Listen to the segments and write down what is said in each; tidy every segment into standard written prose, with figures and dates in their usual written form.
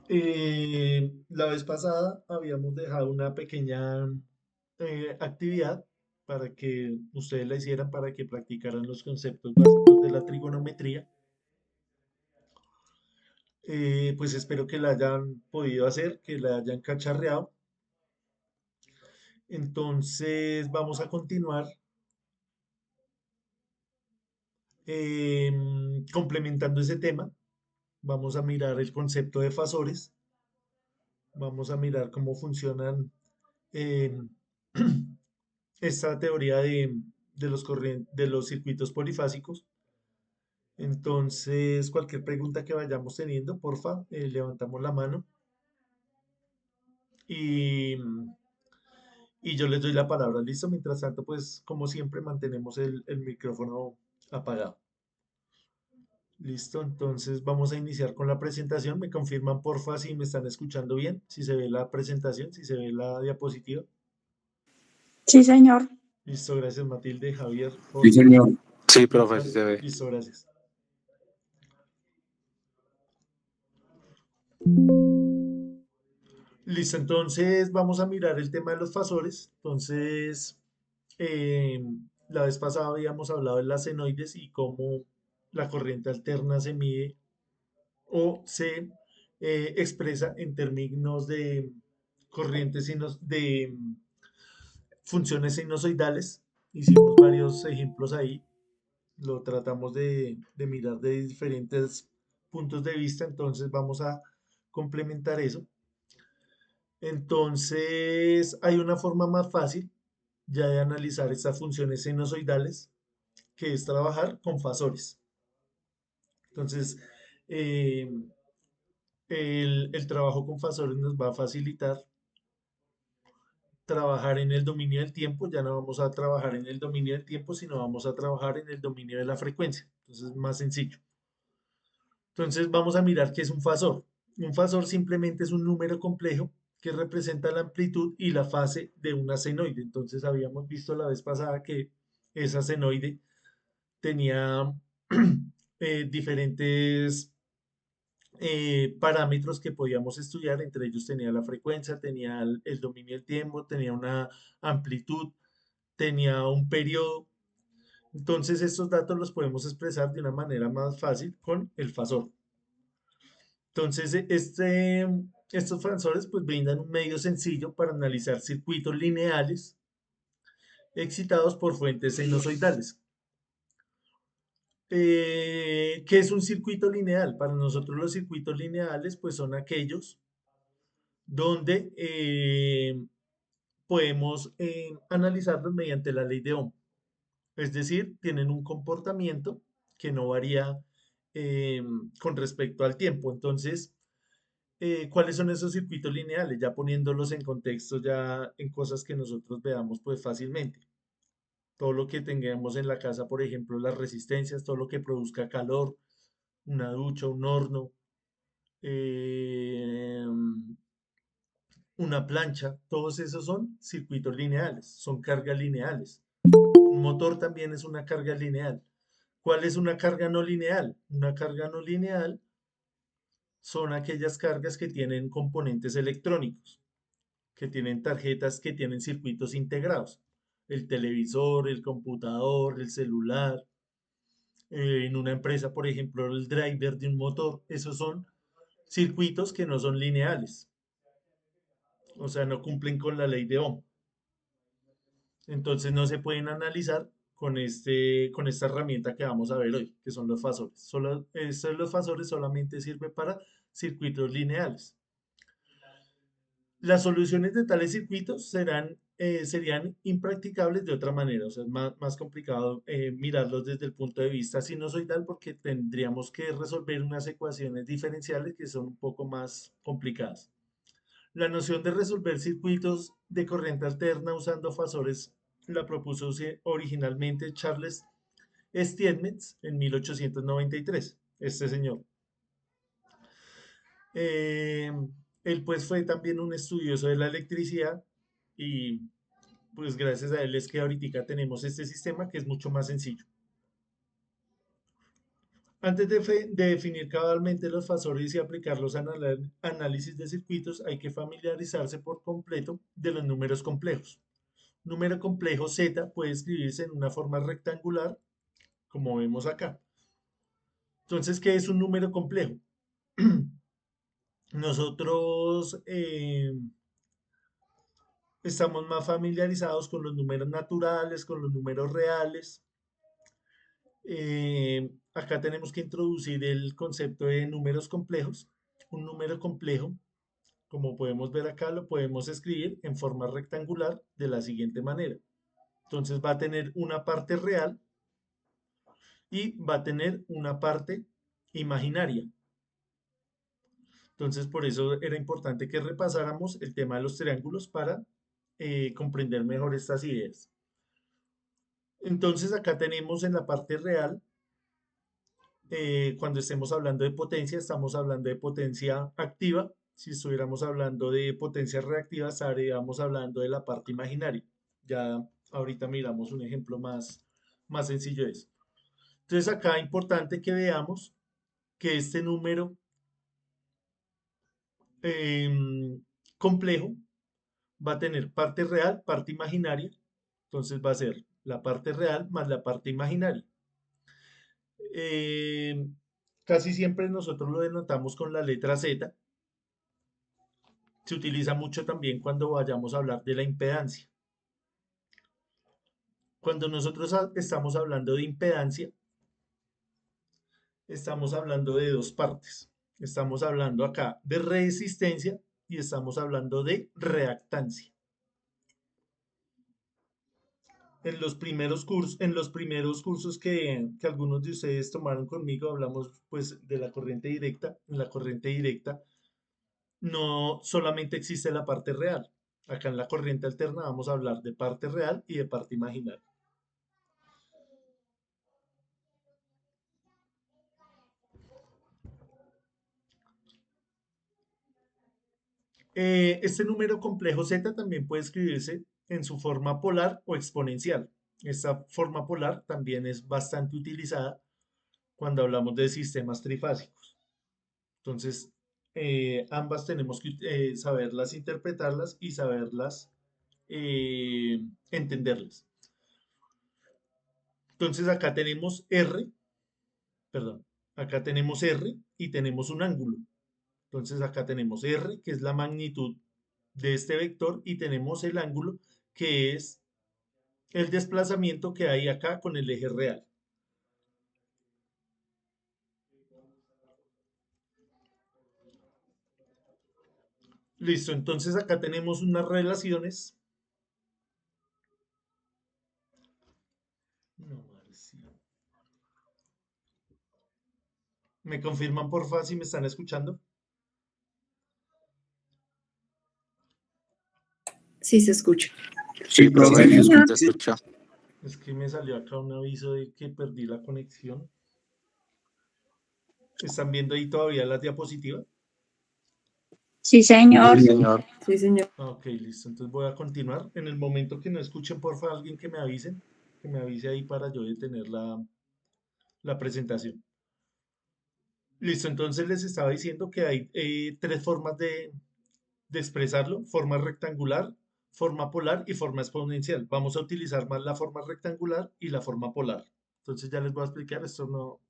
La vez pasada habíamos dejado una pequeña actividad para que ustedes la hicieran, para que practicaran los conceptos básicos de la trigonometría. Pues espero que la hayan podido hacer, que la hayan cacharreado. Entonces vamos a continuar complementando ese tema. Vamos a mirar el concepto de fasores. Vamos a mirar cómo funcionan eh, esta teoría de los circuitos polifásicos. Entonces, cualquier pregunta que vayamos teniendo, porfa, levantamos la mano y, y yo les doy la palabra. ¿Listo? Mientras tanto, pues, como siempre, mantenemos el micrófono apagado. Listo, entonces vamos a iniciar con la presentación. Me confirman, porfa, si me están escuchando bien, si se ve la presentación, si se ve la diapositiva. Sí, señor. Listo, gracias Matilde, Javier, Sí, Jorge, señor. Sí, profe, sí Víctor. se ve. Listo, gracias. Listo, entonces vamos a mirar el tema de los fasores. Entonces, eh, la vez pasada habíamos hablado de las senoides y cómo la corriente alterna se mide o se expresa en términos de corrientes de funciones sinusoidales. Hicimos varios ejemplos ahí, lo tratamos de mirar de diferentes puntos de vista, entonces vamos a complementar eso. Entonces, hay una forma más fácil ya de analizar estas funciones sinusoidales, que es trabajar con fasores. Entonces, eh, el trabajo con fasores nos va a facilitar trabajar en el dominio del tiempo. Ya no vamos a trabajar en el dominio del tiempo, sino vamos a trabajar en el dominio de la frecuencia. Entonces, es más sencillo. Entonces, vamos a mirar qué es un fasor. Un fasor simplemente es un número complejo que representa la amplitud y la fase de una senoide. Entonces, habíamos visto la vez pasada que esa senoide tenía diferentes parámetros que podíamos estudiar, entre ellos tenía la frecuencia, tenía el dominio del tiempo, tenía una amplitud, tenía un periodo. Entonces estos datos los podemos expresar de una manera más fácil con el fasor. Entonces estos fasores pues brindan un medio sencillo para analizar circuitos lineales excitados por fuentes sinusoidales. ¿Qué es un circuito lineal? Para nosotros los circuitos lineales pues son aquellos donde podemos analizarlos mediante la ley de Ohm. Es decir, tienen un comportamiento que no varía eh, con respecto al tiempo. Entonces, ¿cuáles son esos circuitos lineales? Ya poniéndolos en contexto, ya en cosas que nosotros veamos pues fácilmente. Todo lo que tengamos en la casa, por ejemplo, las resistencias, todo lo que produzca calor, una ducha, un horno, eh, una plancha, todos esos son circuitos lineales, son cargas lineales. Un motor también es una carga lineal. ¿Cuál es una carga no lineal? Una carga no lineal son aquellas cargas que tienen componentes electrónicos, que tienen tarjetas, que tienen circuitos integrados. El televisor, el computador, el celular. En una empresa, por ejemplo, el driver de un motor, esos son circuitos que no son lineales, o sea, no cumplen con la ley de Ohm. Entonces no se pueden analizar con esta herramienta que vamos a ver hoy, que son los fasores. Los fasores solamente sirven para circuitos lineales. Las soluciones de tales circuitos serían impracticables de otra manera, o sea, es más complicado mirarlos desde el punto de vista sinusoidal porque tendríamos que resolver unas ecuaciones diferenciales que son un poco más complicadas. La noción de resolver circuitos de corriente alterna usando fasores la propuso originalmente Charles Steinmetz en 1893, este señor. Eh, Él pues fue también un estudioso de la electricidad y pues gracias a él es que ahorita tenemos este sistema que es mucho más sencillo. de definir cabalmente los fasores y aplicar los análisis de circuitos, hay que familiarizarse por completo de los números complejos. Número complejo Z puede escribirse en una forma rectangular, como vemos acá. Entonces, ¿qué es un número complejo? Nosotros estamos más familiarizados con los números naturales, con los números reales. Acá tenemos que introducir el concepto de números complejos. Un número complejo, como podemos ver acá, lo podemos escribir en forma rectangular de la siguiente manera. Entonces va a tener una parte real y va a tener una parte imaginaria. Entonces por eso era importante que repasáramos el tema de los triángulos para comprender mejor estas ideas. Entonces acá tenemos en la parte real, cuando estemos hablando de potencia, estamos hablando de potencia activa. Si estuviéramos hablando de potencia reactiva, estaríamos hablando de la parte imaginaria. Ya ahorita miramos un ejemplo más sencillo de eso. Entonces acá es importante que veamos que este número complejo va a tener parte real, parte imaginaria. Entonces va a ser la parte real más la parte imaginaria. Eh, Casi siempre nosotros lo denotamos con la letra Z. Se utiliza mucho también cuando vayamos a hablar de la impedancia. Cuando nosotros estamos hablando de impedancia, estamos hablando de dos partes. Estamos hablando acá de resistencia y estamos hablando de reactancia. En los primeros cursos que algunos de ustedes tomaron conmigo, hablamos pues de la corriente directa. En la corriente directa no solamente existe la parte real. Acá en la corriente alterna vamos a hablar de parte real y de parte imaginaria. Este número complejo Z también puede escribirse en su forma polar o exponencial. Esta forma polar también es bastante utilizada cuando hablamos de sistemas trifásicos. Entonces, ambas tenemos que saberlas interpretarlas y saberlas entenderlas. Entonces, acá tenemos R, perdón, acá tenemos R y tenemos un ángulo. Entonces, acá tenemos R, que es la magnitud de este vector, y tenemos el ángulo, que es el desplazamiento que hay acá con el eje real. Listo, entonces acá tenemos unas relaciones. No, Marcia. ¿Me confirman porfa si me están escuchando? Sí, se escucha. Sí, profe, Sí, señor. te escucha. Es que me salió acá un aviso de que perdí la conexión. ¿Están viendo ahí todavía las diapositivas? Sí, señor. Sí, señor. Sí, señor. Ok, listo. Entonces voy a continuar. En el momento que no escuchen, porfa, alguien que me avisen, que me avise ahí para yo detener la presentación. Listo, entonces les estaba diciendo que hay tres formas de expresarlo: forma rectangular, forma polar y forma exponencial. Vamos a utilizar más la forma rectangular y la forma polar. Entonces ya les voy a explicar, esto no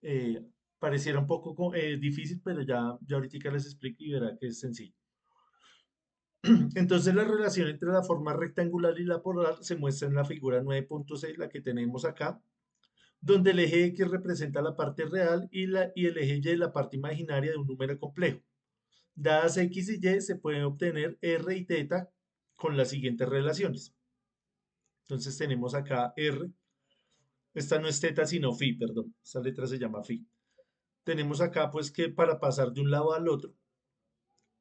eh, pareciera un poco difícil, pero ya ahorita les explico y verá que es sencillo. Entonces la relación entre la forma rectangular y la polar se muestra en la figura 9.6, la que tenemos acá, donde el eje X representa la parte real y el eje Y la parte imaginaria de un número complejo. Dadas X y Y, se pueden obtener R y θ con las siguientes relaciones. Entonces tenemos acá R, esta no es θ sino phi, perdón, esta letra se llama phi. Tenemos acá pues que para pasar de un lado al otro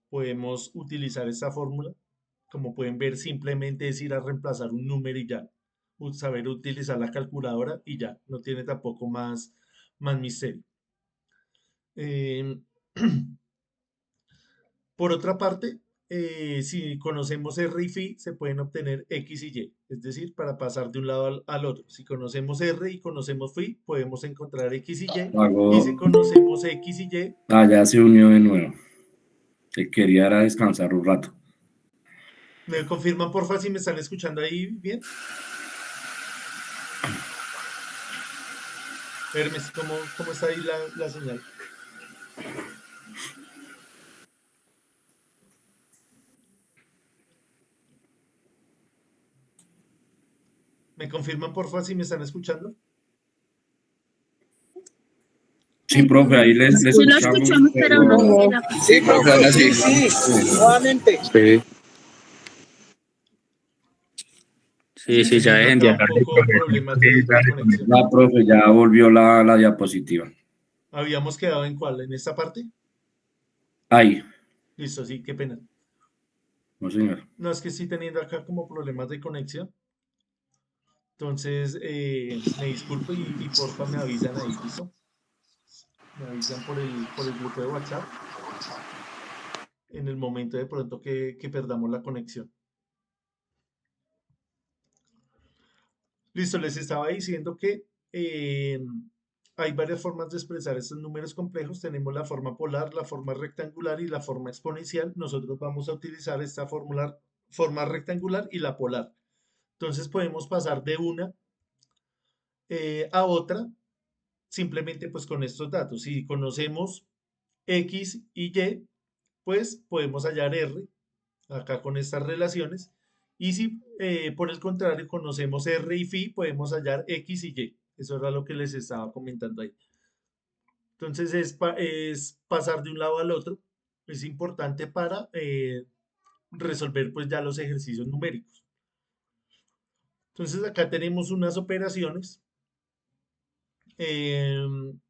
podemos utilizar esta fórmula. Como pueden ver, simplemente es ir a reemplazar un número y ya. Saber utilizar la calculadora y ya. No tiene tampoco más misterio. Eh, por otra parte, si conocemos R y phi, se pueden obtener X y Y, es decir, para pasar de un lado al otro. Si conocemos R y conocemos phi, podemos encontrar X y Y si Hago, conocemos X y Y, ya se unió de nuevo. Se quería era descansar un rato. ¿me confirman porfa si me están escuchando ahí bien? Hermes, ¿cómo está ahí la señal? ¿Me confirman porfa si me están escuchando? Sí, profe, ahí le Sí lo escuchamos, escuchamos, pero no pero sé la Sí, profe, profe, ahora sí, sí. sí, nuevamente. Sí, sí, Estoy sí, ya teniendo dejen de acá un hablar de poco problemas sí, de dale, conexión. La profe ya volvió la diapositiva. ¿Habíamos quedado en cuál? ¿En esta parte? Ahí, Listo, sí, qué pena. no señor. No, es que estoy teniendo acá como problemas de conexión. Entonces, me disculpo y porfa me avisan ahí, ¿listo? Me avisan por el grupo de WhatsApp en el momento de pronto que perdamos la conexión. Listo, les estaba diciendo que eh, hay varias formas de expresar estos números complejos. Tenemos la forma polar, la forma rectangular y la forma exponencial. Nosotros vamos a utilizar esta forma rectangular y la polar. Entonces podemos pasar de una a otra simplemente pues con estos datos. Si conocemos X y Y, pues podemos hallar R acá con estas relaciones. Y si por el contrario conocemos R y phi, podemos hallar X y Y. Eso era lo que les estaba comentando ahí. Entonces es pasar de un lado al otro. Es importante para resolver pues ya los ejercicios numéricos. Entonces acá tenemos unas operaciones.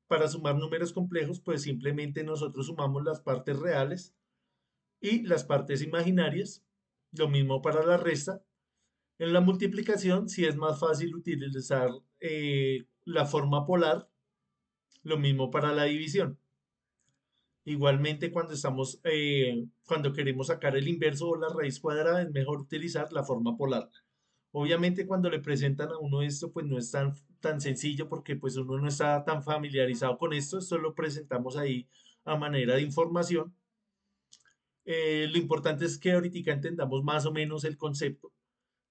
Para sumar números complejos, pues simplemente nosotros sumamos las partes reales y las partes imaginarias. Lo mismo para la resta. En la multiplicación, sí es más fácil utilizar la forma polar, lo mismo para la división. Igualmente, cuando queremos sacar el inverso o la raíz cuadrada, es mejor utilizar la forma polar. Obviamente, cuando le presentan a uno esto, pues no es tan sencillo porque pues uno no está tan familiarizado con esto. Esto lo presentamos ahí a manera de información. Lo importante es que ahorita entendamos más o menos el concepto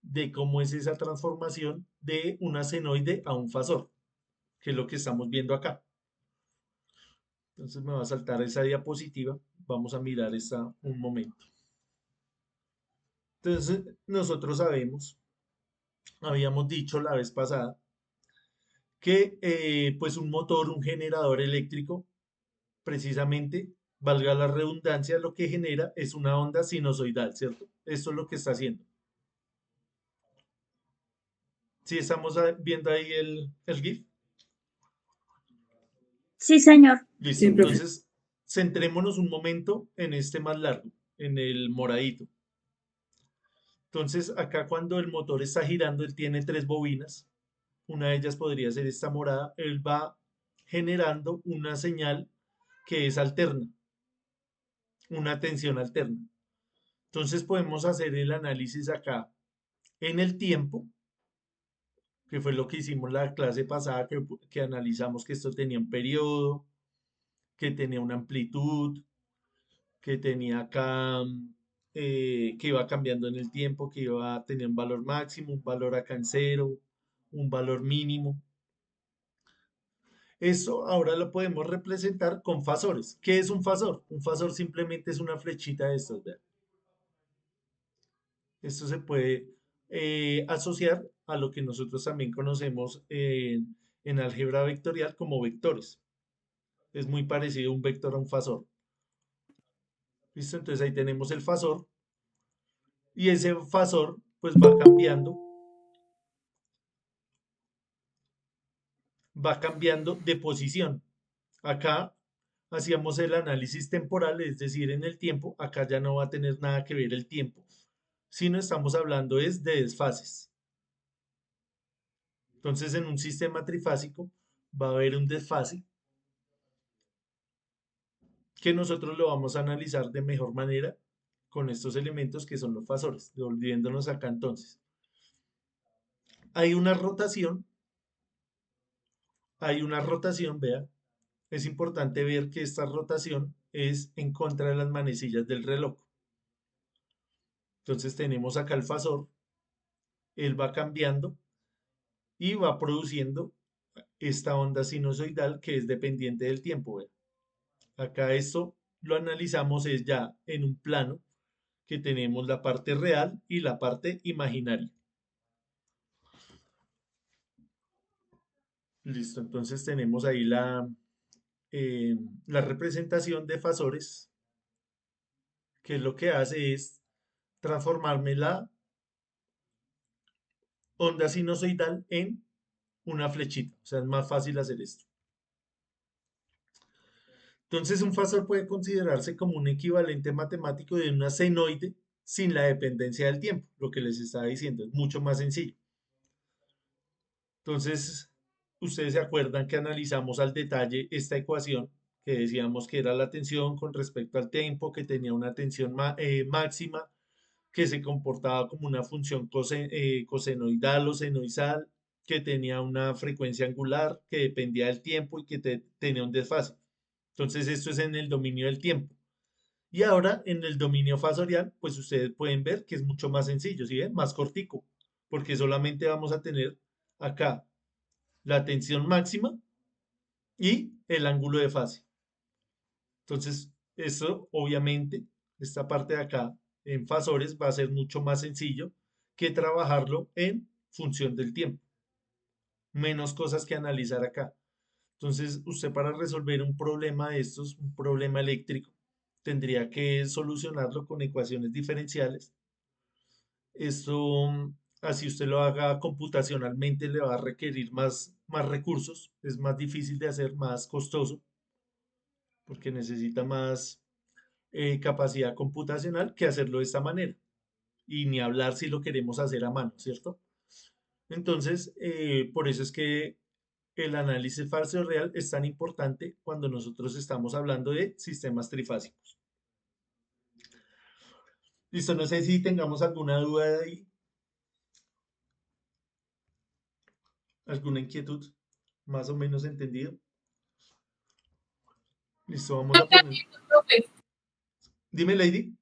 de cómo es esa transformación de una senoide a un fasor, que es lo que estamos viendo acá. Entonces me va a saltar esa diapositiva. Vamos a mirar esta un momento. Entonces nosotros habíamos dicho la vez pasada, que pues un motor, un generador eléctrico, precisamente, valga la redundancia, lo que genera es una onda sinusoidal, ¿cierto? Esto es lo que está haciendo. ¿Sí estamos viendo ahí el GIF? Sí, señor. Listo, Sí, profe. entonces centrémonos un momento en este más largo, en el moradito. Entonces, acá cuando el motor está girando, él tiene tres bobinas. Una de ellas podría ser esta morada. Él va generando una señal que es alterna, una tensión alterna. Entonces podemos hacer el análisis acá en el tiempo, que fue lo que hicimos la clase pasada, que analizamos que esto tenía un periodo, que tenía una amplitud, que tenía acá, que iba cambiando en el tiempo, que iba a tener un valor máximo, un valor acá en cero, un valor mínimo. Eso ahora lo podemos representar con fasores. ¿Qué es un fasor? Un fasor simplemente es una flechita de estos, vean. Esto se puede asociar a lo que nosotros también conocemos en álgebra vectorial como vectores. Es muy parecido un vector a un fasor. ¿Listo? Entonces ahí tenemos el fasor y ese fasor pues va cambiando de posición. Acá hacíamos el análisis temporal, es decir, en el tiempo. Acá ya no va a tener nada que ver el tiempo, sino estamos hablando es de desfases. Entonces, en un sistema trifásico va a haber un desfase que nosotros lo vamos a analizar de mejor manera con estos elementos que son los fasores, volviéndonos acá entonces. Hay una rotación, vea, es importante ver que esta rotación es en contra de las manecillas del reloj. Entonces tenemos acá el fasor, él va cambiando y va produciendo esta onda sinusoidal que es dependiente del tiempo, vea. Acá esto lo analizamos es ya en un plano que tenemos la parte real y la parte imaginaria. Listo, entonces tenemos ahí la representación de fasores, que lo que hace es transformarme la onda sinusoidal en una flechita. O sea, es más fácil hacer esto. Entonces, un fasor puede considerarse como un equivalente matemático de una senoide sin la dependencia del tiempo. Lo que les estaba diciendo es mucho más sencillo. Entonces, ustedes se acuerdan que analizamos al detalle esta ecuación, que decíamos que era la tensión con respecto al tiempo, que tenía una tensión máxima, que se comportaba como una función cosenoidal o senoidal, que tenía una frecuencia angular, que dependía del tiempo y que tenía un desfase. Entonces, esto es en el dominio del tiempo. Y ahora, en el dominio fasorial, pues ustedes pueden ver que es mucho más sencillo, ¿sí ven? Más cortico, porque solamente vamos a tener acá la tensión máxima y el ángulo de fase. Entonces, eso obviamente, esta parte de acá en fasores va a ser mucho más sencillo que trabajarlo en función del tiempo. Menos cosas que analizar acá. Entonces, usted para resolver un problema de estos, un problema eléctrico, tendría que solucionarlo con ecuaciones diferenciales. Esto, así usted lo haga computacionalmente, le va a requerir más recursos, es más difícil de hacer, más costoso, porque necesita más capacidad computacional que hacerlo de esta manera. Y ni hablar si lo queremos hacer a mano, ¿cierto? Entonces, por eso es que el análisis falso real es tan importante cuando nosotros estamos hablando de sistemas trifásicos. Listo, no sé si tengamos alguna duda de ahí, alguna inquietud, más o menos entendido. Listo, vamos a poner. Profe. Dime, Lady.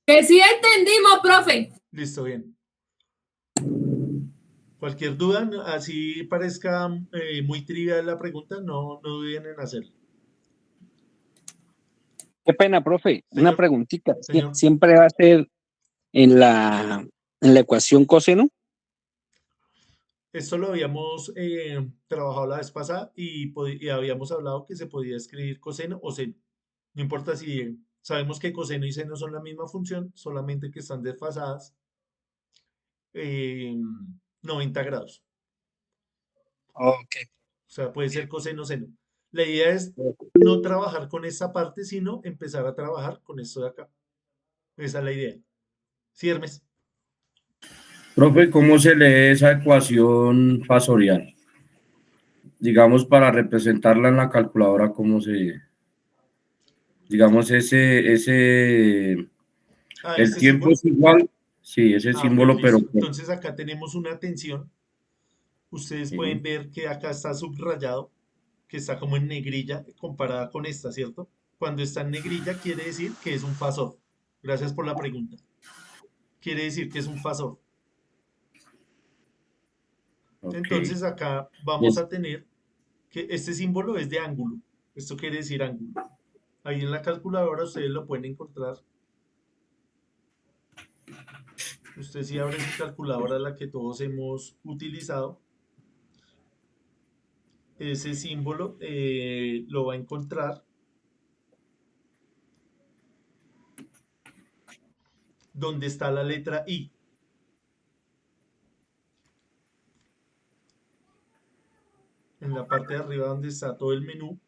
Que sí entendimos, profe. Listo, bien. Cualquier duda, así parezca muy trivial la pregunta, no duden en hacerlo. Qué pena, profe. Una Señor, preguntita. señor. ¿Siempre va a ser en la ecuación coseno? Esto lo habíamos trabajado la vez pasada y habíamos hablado que se podía escribir coseno o seno. No importa si sabemos que coseno y seno son la misma función, solamente que están desfasadas 90 grados. Ok. O sea, puede ser coseno seno. La idea es no trabajar con esta parte, sino empezar a trabajar con esto de acá. Esa es la idea. ¿Sí, Hermes? Profe, ¿cómo se lee esa ecuación fasorial? Digamos, para representarla en la calculadora, ¿cómo se, digamos, el Este tiempo símbolo. es igual, sí, ese Ok, símbolo, pero listo. Entonces acá tenemos una tensión. Ustedes pueden sí, ver que acá está subrayado, que está como en negrilla comparada con esta, ¿cierto? Cuando está en negrilla quiere decir que es un fasor. Gracias por la pregunta. Quiere decir que es un fasor. ok. Entonces acá vamos Yes. a tener que este símbolo es de ángulo. Esto quiere decir ángulo. Ahí en la calculadora ustedes lo pueden encontrar. Usted si abre su calculadora, la que todos hemos utilizado, ese símbolo lo va a encontrar donde está la letra I. En la parte de arriba donde está todo el menú,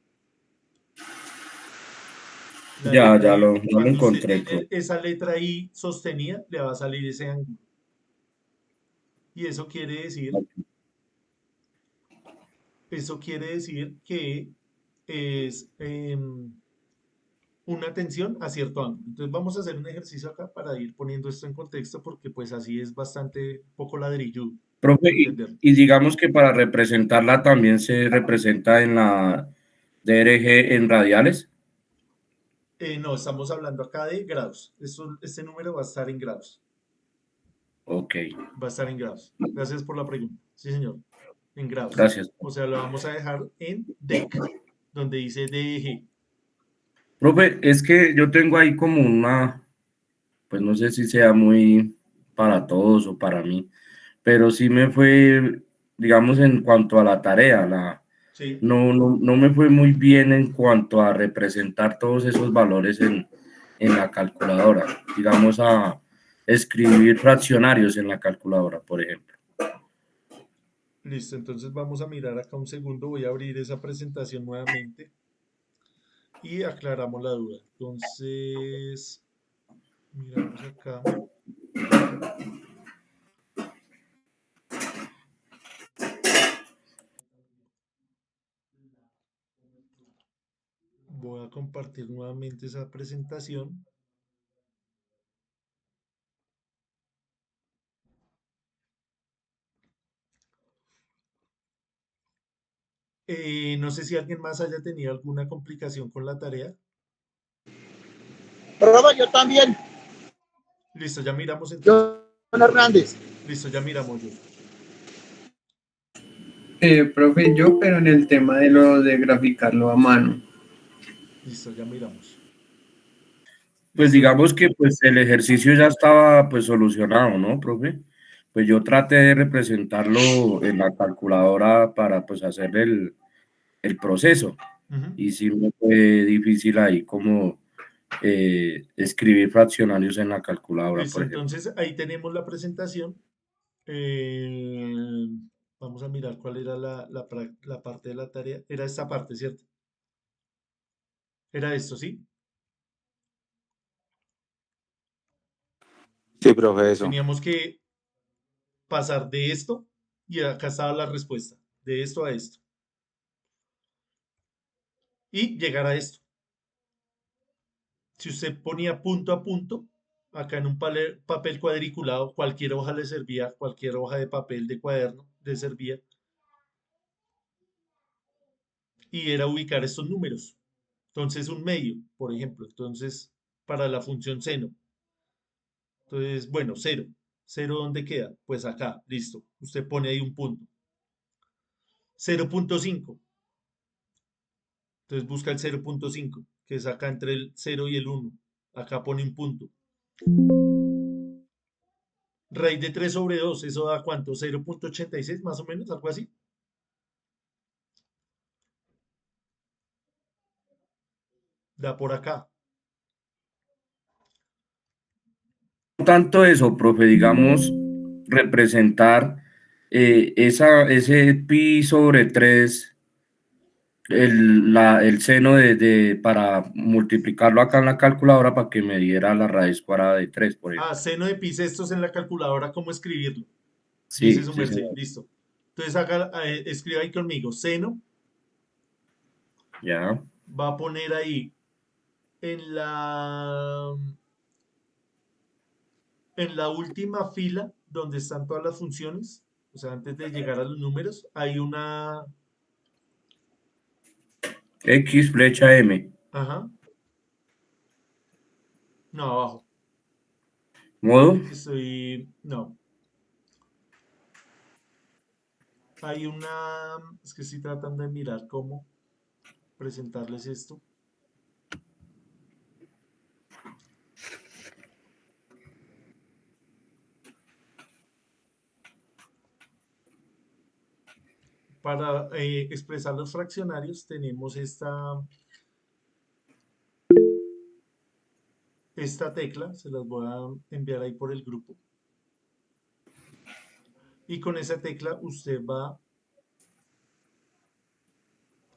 la Ya, letra I. ya lo Cuando usted encontré, tiene profe. esa letra I sostenida, le va a salir ese ángulo. Y eso quiere decir que es una tensión a cierto ángulo. Entonces vamos a hacer un ejercicio acá para ir poniendo esto en contexto porque pues así es bastante poco ladrilludo Profe, entenderlo. y digamos que para representarla también se representa en la DRG en radiales. No, estamos hablando acá de grados. Este número va a estar en grados. Ok, Va a estar en grados. Gracias por la pregunta. Sí, señor. En grados. gracias. O sea, lo vamos a dejar en DEC, donde dice DEG. Profe, es que yo tengo ahí como una, pues no sé si sea muy para todos o para mí, pero sí me fue, digamos, en cuanto a la tarea, Sí. no me fue muy bien en cuanto a representar todos esos valores en la calculadora, digamos, a escribir fraccionarios en la calculadora, por ejemplo. Listo. Entonces vamos a mirar acá un segundo. Voy a abrir esa presentación nuevamente y aclaramos la duda. Entonces, miramos acá. Voy a compartir nuevamente esa presentación. No sé si alguien más haya tenido alguna complicación con la tarea. Profe, yo también. Listo, ya miramos entonces. John Hernández. Listo, ya miramos yo. Profe, yo, pero en el tema de lo de graficarlo a mano. Listo, ya miramos. Pues Listo. digamos que pues el ejercicio ya estaba pues solucionado, ¿no, profe? Pues yo traté de representarlo en la calculadora para pues hacer el proceso Ujú. y sí me fue difícil ahí como escribir fraccionarios en la calculadora, Listo, por ejemplo. entonces ahí tenemos la presentación. Eh, Vamos a mirar cuál era la parte de la tarea. Era esta parte, ¿cierto? Era esto, ¿sí? Sí, profe, eso. Teníamos que pasar de esto y acá estaba la respuesta. De esto a esto. Y llegar a esto. Si usted ponía punto a punto, acá en un papel cuadriculado, cualquier hoja le servía, cualquier hoja de papel de cuaderno le servía, y era ubicar estos números. Entonces, un medio, por ejemplo, entonces, para la función seno. Entonces, bueno, cero. ¿Cero dónde queda? Pues acá, listo. Usted pone ahí un punto. 0.5. Entonces busca el 0.5, que es acá entre el 0 y el 1. Acá pone un punto. Raíz de 3 sobre 2, ¿eso da cuánto? 0.86 más o menos, algo así. Da por acá. No tanto eso, profe, digamos, representar ese pi sobre 3 el seno para multiplicarlo acá en la calculadora para que me diera la raíz cuadrada de 3 por Ah, ejemplo. seno de bisestos en la calculadora, ¿cómo escribirlo? Dice Sí, su sí, merced, señor. listo. Entonces haga, escriba ahí conmigo. Seno Ya. va a poner ahí en en la última fila donde están todas las funciones, o sea, antes de llegar a los números, hay una, X flecha M. ajá, no, abajo. Modo. No, hay una, es que estoy tratando de mirar cómo presentarles esto. Para expresar los fraccionarios tenemos esta tecla, se las voy a enviar ahí por el grupo. Y con esa tecla usted va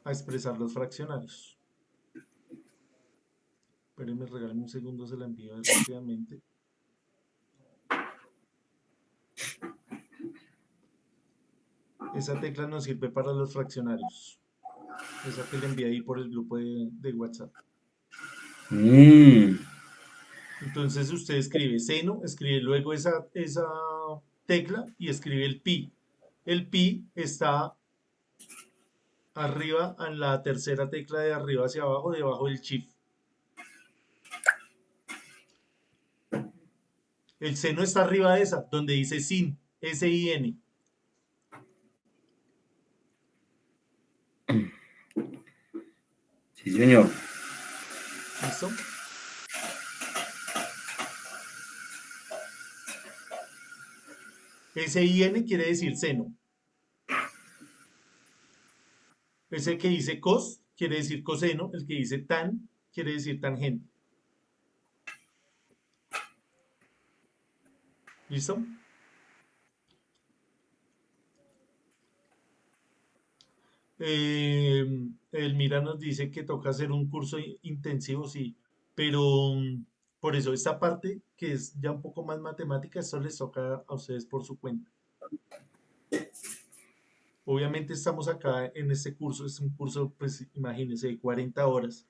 a expresar los fraccionarios. Espérenme, regálame un segundo, se la envío ahí rápidamente. Esa tecla nos sirve para los fraccionarios. Esa que le envié ahí por el grupo de WhatsApp. Mm, Entonces usted escribe seno, escribe luego esa tecla y escribe el pi. El pi está arriba, en la tercera tecla de arriba hacia abajo, debajo del shift. El seno está arriba de esa, donde dice sin, S-I-N. sí, señor. ¿Listo? S-I-N quiere decir seno. Ese que dice cos quiere decir coseno. El que dice tan quiere decir tangente. ¿Listo? El Mira nos dice que toca hacer un curso intensivo, sí, pero por eso esta parte que es ya un poco más matemática, eso les toca a ustedes por su cuenta. Obviamente estamos acá en este curso, es un curso, pues imagínense, de 40 horas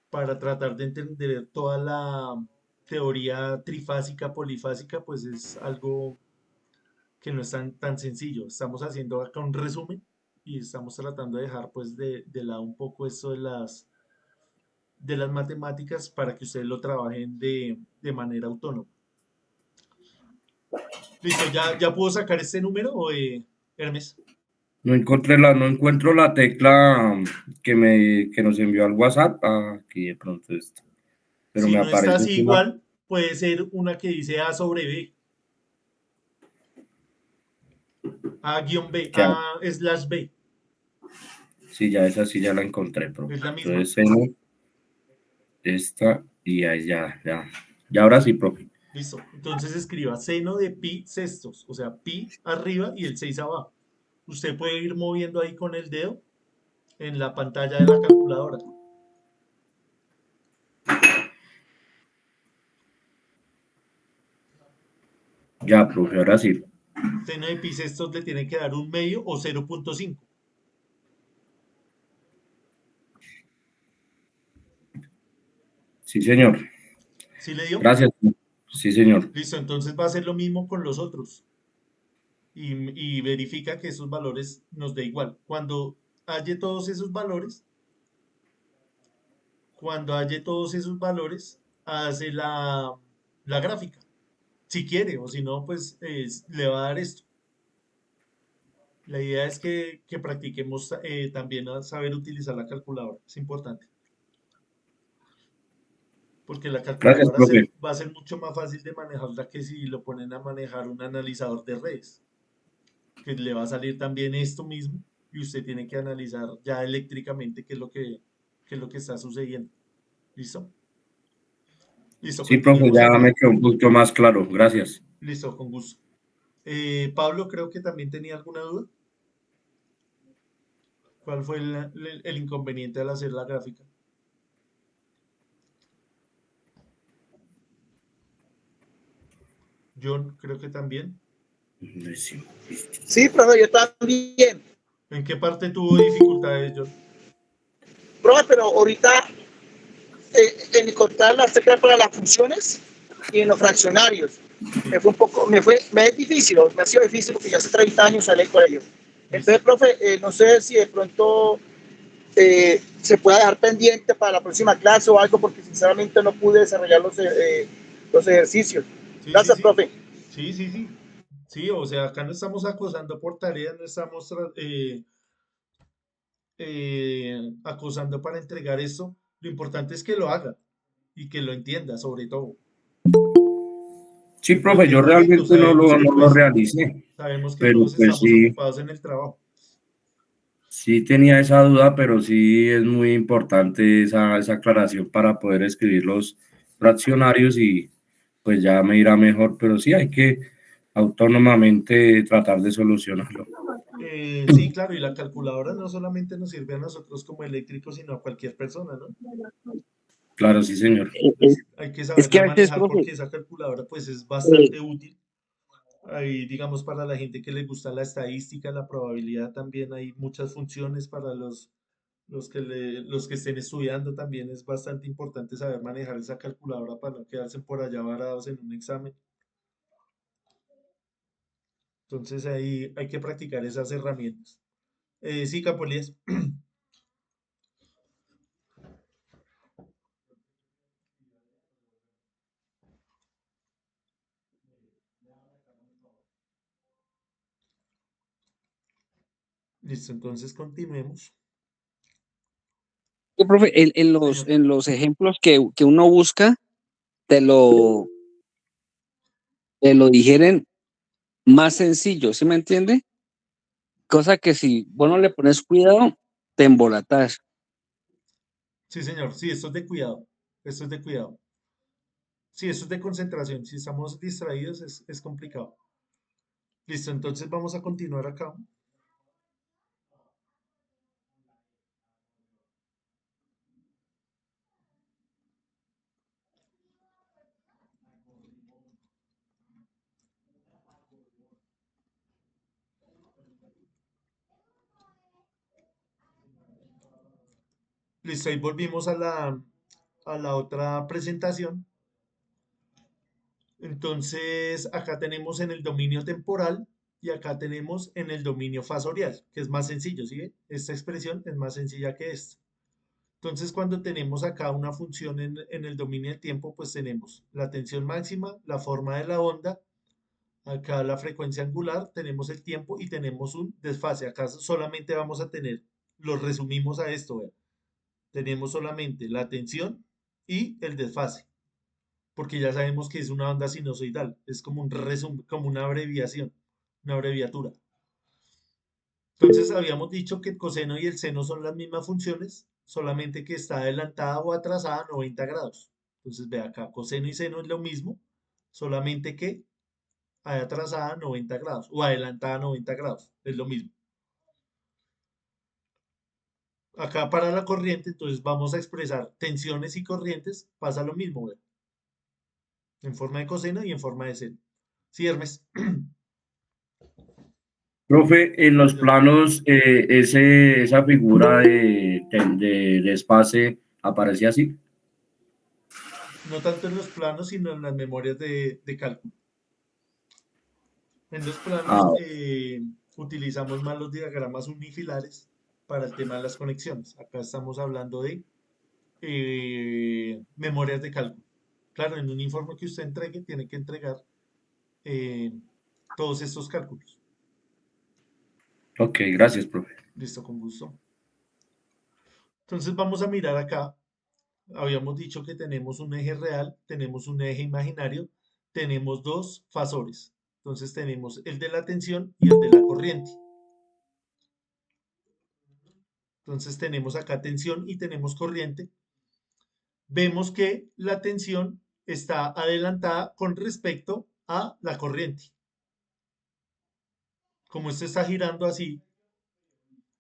para tratar de entender toda la teoría trifásica, polifásica, pues es algo que no es tan sencillo. Estamos haciendo acá un resumen y estamos tratando de dejar pues de lado un poco esto de las matemáticas para que ustedes lo trabajen de manera autónoma. Listo, ¿ya puedo sacar este número, Hermes? No encuentro la tecla que nos envió al WhatsApp. Aquí de pronto está. Pero Si me no está aparece así encima. igual, puede ser una que dice A sobre B, A guión B, Ya, A slash B, sí, ya esa sí ya la encontré, profe. es la misma. Entonces, esta y ahí ya. Y ahora sí, profe. Listo. Entonces escriba seno de pi sextos, o sea, pi arriba y el 6 abajo. Usted puede ir moviendo ahí con el dedo en la pantalla de la calculadora. Ya, profe, ahora sí. Seno de pi sextos le tiene que dar un medio o 0.5. Sí, señor. ¿Sí le dio? Gracias. Sí, señor. Listo, entonces va a ser lo mismo con los otros. Y verifica que esos valores nos dé igual. Cuando halle todos esos valores, hace la gráfica. Si quiere, o si no, pues le va a dar esto. La idea es que practiquemos también a saber utilizar la calculadora. Es importante. Porque la Gracias, calculadora profe. va a ser mucho más fácil de manejarla que si lo ponen a manejar un analizador de redes. Que le va a salir también esto mismo y usted tiene que analizar ya eléctricamente qué es lo que está sucediendo. ¿Listo? Listo, Sí, profe, continuemos ya acá. me quedó un poquito más claro. Gracias. Listo, con gusto. Pablo, creo que también tenía alguna duda. ¿Cuál fue el inconveniente al hacer la gráfica? John, creo que también. Sí. Sí, profe, yo también. ¿En qué parte tuvo dificultades, John? Profe, pero ahorita en encontrar las teclas para las funciones y en los fraccionarios. Sí, Me es difícil, me ha sido difícil porque ya hace 30 años salí con ellos. listo. Entonces, profe, no sé si de pronto se pueda dejar pendiente para la próxima clase o algo, porque sinceramente no pude desarrollar los ejercicios. Sí, sí, Gracias, sí. profe. Sí, sí, sí. Sí, o sea, acá no estamos acosando por tareas, no estamos acosando para entregar esto. Lo importante es que lo haga y que lo entienda, sobre todo. Sí, Lo profe, yo entienda lento. realmente Sabemos que no lo pues, realicé, sabemos que pero todos pues estamos sí, ocupados en el trabajo. sí tenía esa duda, pero sí es muy importante esa aclaración para poder escribir los fraccionarios y pues ya me irá mejor, pero sí hay que autónomamente tratar de solucionarlo. Sí, claro, y la calculadora no solamente nos sirve a nosotros como eléctricos, sino a cualquier persona, ¿no? Claro, sí, señor. Hay que Es que saberla a veces, manejar profe, porque esa calculadora pues es bastante útil. Ahí, digamos, para la gente que le gusta la estadística, la probabilidad también hay muchas funciones para los que estén estudiando también es bastante importante saber manejar esa calculadora para no quedarse por allá varados en un examen. Entonces ahí hay que practicar esas herramientas. Sí, Capolías. Listo, entonces continuemos. Sí, profe, Señor. en los ejemplos que uno busca, te lo, te lo digieren más sencillo, ¿sí me entiende? Cosa que si vos no le pones cuidado, te embolatas. Sí, señor. Sí, esto es de cuidado. Esto es de cuidado. Sí, eso es de concentración. Si estamos distraídos es complicado. Listo, entonces vamos a continuar acá. Listo, ahí volvimos a la otra presentación. Entonces, acá tenemos en el dominio temporal y acá tenemos en el dominio fasorial, que es más sencillo, ¿sí ve? Esta expresión es más sencilla que esta. Entonces, cuando tenemos acá una función en el dominio del tiempo, pues tenemos la tensión máxima, la forma de la onda, acá la frecuencia angular, tenemos el tiempo y tenemos un desfase. Acá solamente vamos a tener, lo resumimos a esto, vean. Tenemos solamente la tensión y el desfase, porque ya sabemos que es una onda sinusoidal, es como un resumen, como una abreviación, una abreviatura. Entonces habíamos dicho que el coseno y el seno son las mismas funciones, solamente que está adelantada o atrasada a 90 grados. Entonces ve acá, coseno y seno es lo mismo, solamente que atrasada a 90 grados o adelantada a 90 grados, es lo mismo. Acá para la corriente, entonces vamos a expresar tensiones y corrientes, pasa lo mismo, ve, en forma de coseno y en forma de seno. Sí, Hermes. Profe, en los Señor. planos, esa figura de desfase aparece así. No tanto en los planos, sino en las memorias de cálculo. En los Ah, planos utilizamos más los diagramas unifilares para el tema de las conexiones. Acá estamos hablando de memorias de cálculo. Claro, en un informe que usted entregue, tiene que entregar eh, todos estos cálculos. ok, gracias, profe. Listo, con gusto. Entonces vamos a mirar acá. Habíamos dicho que tenemos un eje real, tenemos un eje imaginario, tenemos dos fasores. Entonces tenemos el de la tensión y el de la corriente. Entonces tenemos acá tensión y tenemos corriente. Vemos que la tensión está adelantada con respecto a la corriente. Como esto está girando así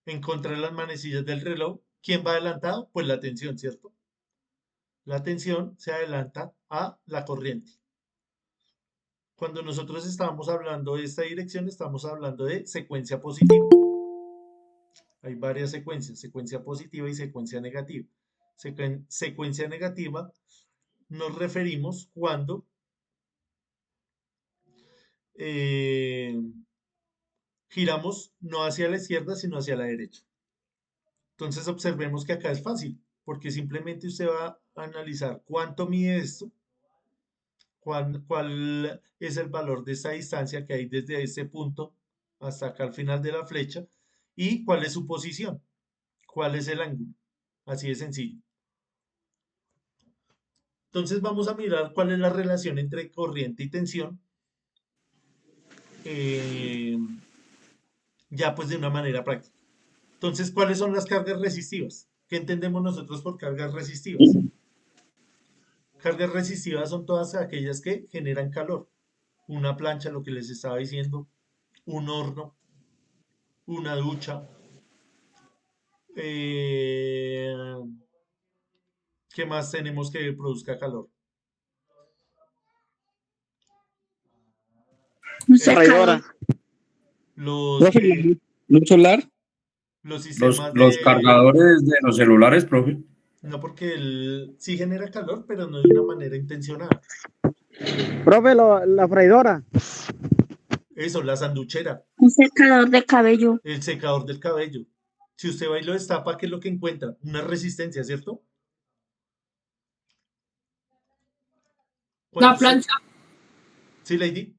en contra de las manecillas del reloj, ¿quién va adelantado? Pues la tensión, ¿cierto? La tensión se adelanta a la corriente. Cuando nosotros estamos hablando de esta dirección, estamos hablando de secuencia positiva. Hay varias secuencias, secuencia positiva y secuencia negativa. Secuencia negativa nos referimos cuando eh, giramos no hacia la izquierda, sino hacia la derecha. Entonces observemos que acá es fácil, porque simplemente usted va a analizar cuánto mide esto, cuál es el valor de esta distancia que hay desde este punto hasta acá al final de la flecha y cuál es su posición, cuál es el ángulo. Así de sencillo. Entonces vamos a mirar cuál es la relación entre corriente y tensión, eh, ya pues de una manera práctica. Entonces, ¿cuáles son las cargas resistivas? ¿Qué entendemos nosotros por cargas resistivas? Cargas resistivas son todas aquellas que generan calor. Una plancha, lo que les estaba diciendo, un horno, una ducha. eh, ¿Qué más tenemos que produzca calor? Un Eh, Traidora. secador. los, Profe, ¿la luz solar? Los sistemas Los de... cargadores de los celulares, profe. No, porque él sí genera calor, pero no de una manera intencionada. Profe, la freidora. Eso, la sanduchera, Un secador de cabello. el secador del cabello. Si usted va y lo destapa, ¿qué es lo que encuentra? Una resistencia, ¿cierto? La plancha. Sí, Lady.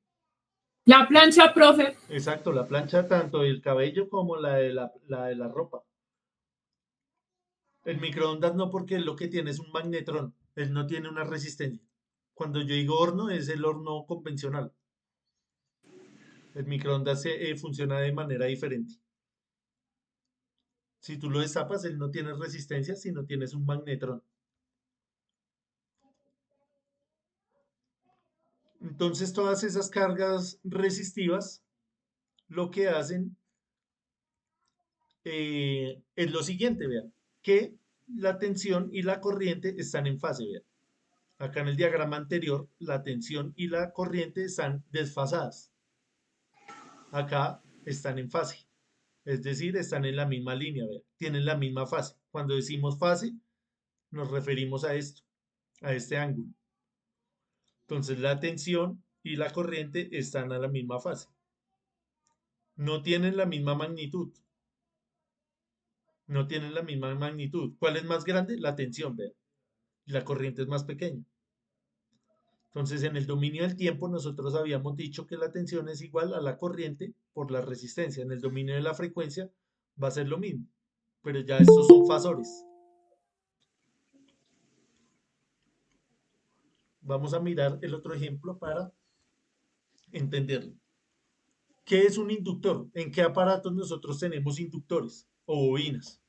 La plancha, profe. Exacto, la plancha tanto del cabello como la de la ropa. El microondas no, porque lo que tiene es un magnetrón. Él no tiene una resistencia. Cuando yo digo horno, es el horno convencional. El microondas funciona de manera diferente. Si tú lo destapas, él no tiene resistencia, sino tienes un magnetrón. Entonces, todas esas cargas resistivas lo que hacen es lo siguiente, vean, que la tensión y la corriente están en fase, vean. Acá en el diagrama anterior, la tensión y la corriente están desfasadas. Acá están en fase, es decir, están en la misma línea, vean, tienen la misma fase. Cuando decimos fase, nos referimos a esto, a este ángulo. Entonces, la tensión y la corriente están a la misma fase. No tienen la misma magnitud. No tienen la misma magnitud. ¿Cuál es más grande? La tensión, vean. La corriente es más pequeña. Entonces, en el dominio del tiempo, nosotros habíamos dicho que la tensión es igual a la corriente por la resistencia. En el dominio de la frecuencia va a ser lo mismo. Pero ya estos son fasores. Vamos a mirar el otro ejemplo para entenderlo. ¿Qué es un inductor? ¿En qué aparatos nosotros tenemos inductores o bobinas?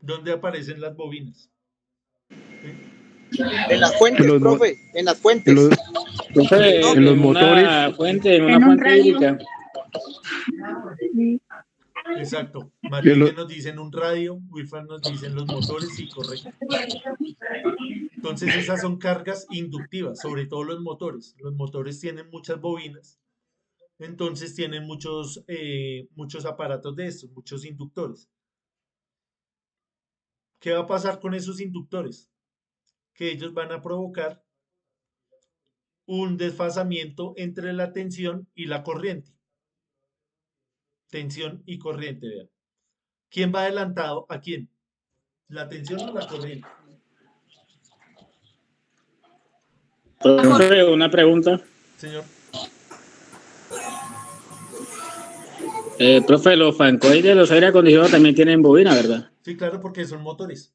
¿Dónde aparecen las bobinas? En las fuentes, profe, en las fuentes. Profe, En los motores. En una En un fuente radio. hídrica. Exacto. Matilde nos dice en un radio, Wilfran nos dice en los motores, sí, correcto. Entonces esas son cargas inductivas, sobre todo los motores. Los motores tienen muchas bobinas, entonces tienen muchos aparatos de estos, muchos inductores. ¿Qué va a pasar con esos inductores? Que ellos van a provocar un desfasamiento entre la tensión y la corriente. Tensión y corriente, vean. ¿Quién va adelantado a quién? ¿La tensión o la corriente? Profe, una pregunta. Señor. Profe, los fancoils de los aire acondicionados también tienen bobina, ¿verdad? Sí, claro, porque son motores.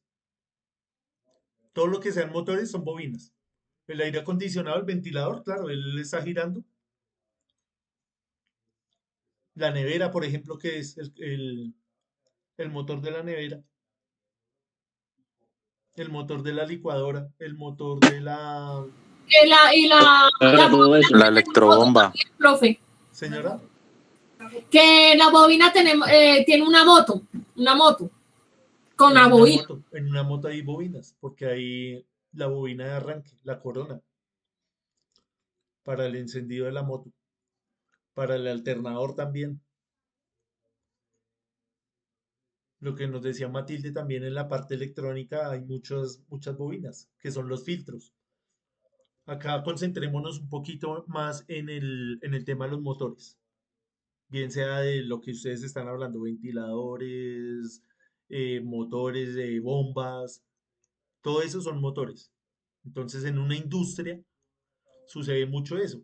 Todo lo que sean motores son bobinas. El aire acondicionado, el ventilador, claro, él está girando. La nevera, por ejemplo, que es el motor de la nevera. El motor de la licuadora, el motor de la... La electrobomba. Profe, Señora, que la bobina tiene una moto con la bobina. en una moto hay bobinas, porque hay la bobina de arranque, la corona, para el encendido de la moto, para el alternador también. Lo que nos decía Matilde también en la parte electrónica hay muchas bobinas, que son los filtros. Acá concentrémonos un poquito más en el tema de los motores. Bien sea de lo que ustedes están hablando, ventiladores, motores de bombas, todo eso son motores. Entonces en una industria sucede mucho eso.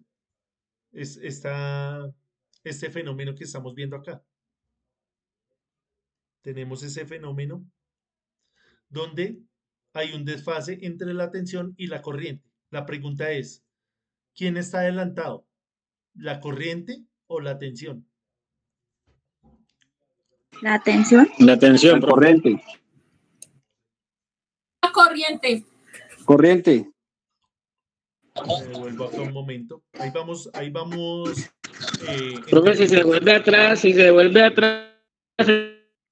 Es este fenómeno que estamos viendo acá. Tenemos ese fenómeno donde hay un desfase entre la tensión y la corriente. La pregunta es, ¿quién está adelantado? ¿La corriente o la tensión? La tensión. La tensión, corriente. La corriente. Corriente. Me devuelvo acá un momento. Ahí vamos. Profe, si se vuelve atrás,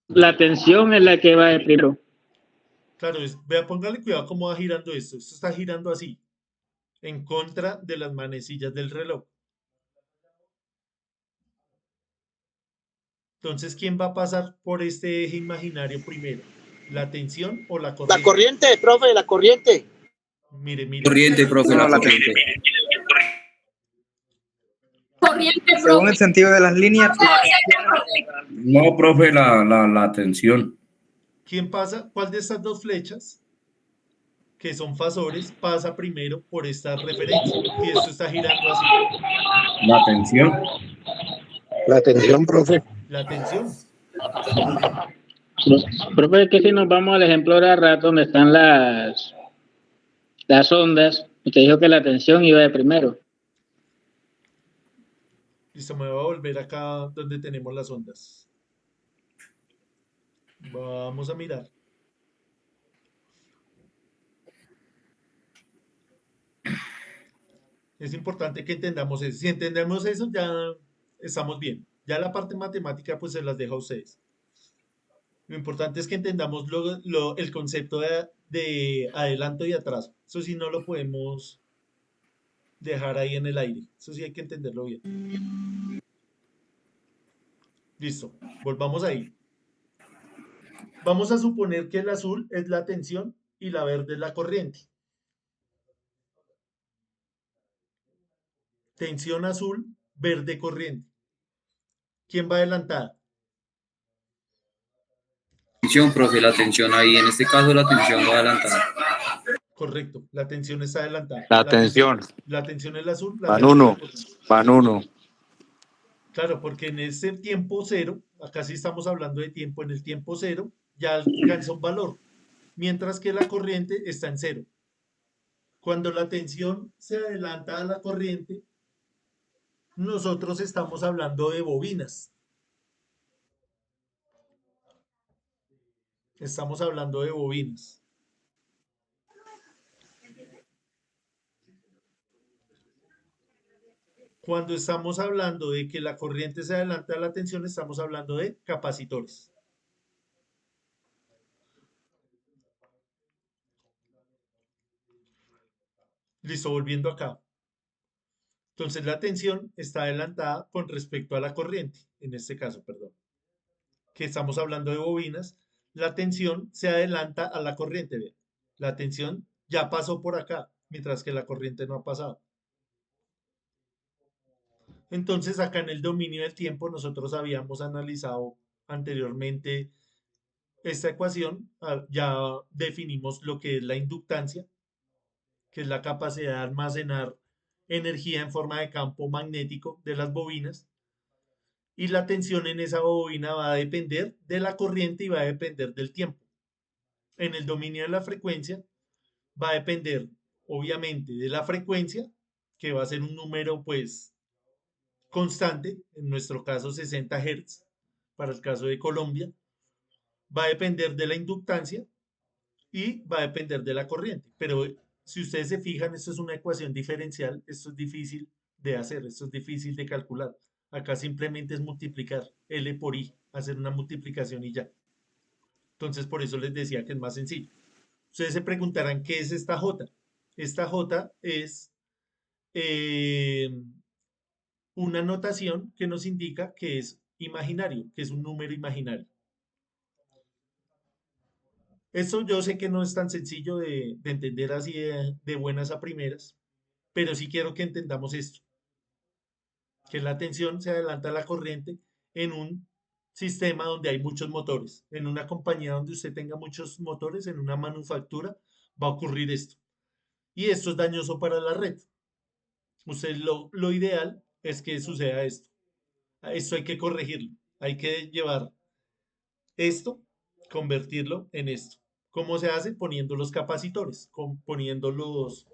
la tensión es la que va de primero. Claro, vea, póngale cuidado cómo va girando esto. Esto está girando así. en contra de las manecillas del reloj. Entonces, ¿quién va a pasar por este eje imaginario primero? ¿La tensión o la La corriente? corriente, profe, la corriente. Mire, mire. Corriente, profe, la corriente. Corriente, Según profe. el sentido de las líneas, No, profe, la tensión. ¿Quién pasa? ¿Cuál de estas dos flechas, que son fasores, pasa primero por esta referencia? Y esto está girando así. La tensión. La atención, profe. La tensión. Profe, es que si nos vamos al ejemplo de rato donde están las ondas, usted dijo que la tensión iba de primero. Listo, me voy a volver acá donde tenemos las ondas. Vamos a mirar. Es importante que entendamos eso. Si entendemos eso, ya estamos bien. Ya la parte matemática, pues se las dejo a ustedes. Lo importante es que entendamos el concepto de adelanto y atraso. Eso sí no lo podemos dejar ahí en el aire. Eso sí hay que entenderlo bien. Listo, volvamos ahí. Vamos a suponer que el azul es la tensión y la verde es la corriente. Tensión azul, verde corriente. ¿Quién va adelantada? Tensión, profe, la tensión ahí. En este caso, la tensión va adelantada. Correcto, la tensión está adelantada. La tensión. La tensión es la azul, la Van verde es la uno. corriente. Van uno. Claro, porque en ese tiempo cero, acá sí estamos hablando de tiempo, en el tiempo cero ya alcanza un valor, mientras que la corriente está en cero. Cuando la tensión se adelanta a la corriente, nosotros estamos hablando de bobinas. Estamos hablando de bobinas. Cuando estamos hablando de que la corriente se adelanta a la tensión, estamos hablando de capacitores. Listo, volviendo acá. Entonces la tensión está adelantada con respecto a la corriente, en este caso, perdón. Que estamos hablando de bobinas, la tensión se adelanta a la corriente. Vean. La tensión ya pasó por acá, mientras que la corriente no ha pasado. Entonces acá en el dominio del tiempo nosotros habíamos analizado anteriormente esta ecuación, ya definimos lo que es la inductancia, que es la capacidad de almacenar energía en forma de campo magnético de las bobinas, y la tensión en esa bobina va a depender de la corriente y va a depender del tiempo. En el dominio de la frecuencia va a depender obviamente de la frecuencia, que va a ser un número pues constante, en nuestro caso 60 Hz, para el caso de Colombia, va a depender de la inductancia y va a depender de la corriente. Pero si ustedes se fijan, esto es una ecuación diferencial, esto es difícil de hacer, esto es difícil de calcular. Acá simplemente es multiplicar L por I, hacer una multiplicación y ya. Entonces por eso les decía que es más sencillo. Ustedes se preguntarán, ¿qué es esta J? Esta J es una notación que nos indica que es imaginario, que es un número imaginario. Esto yo sé que no es tan sencillo de entender así de buenas a primeras, pero sí quiero que entendamos esto, que la tensión se adelanta a la corriente en un sistema donde hay muchos motores. En una compañía donde usted tenga muchos motores, en una manufactura, va a ocurrir esto. Y esto es dañoso para la red. Usted lo ideal es que suceda esto. Esto hay que corregirlo. Hay que llevar esto, convertirlo en esto. ¿Cómo se hace? Poniendo los capacitores, poniendo los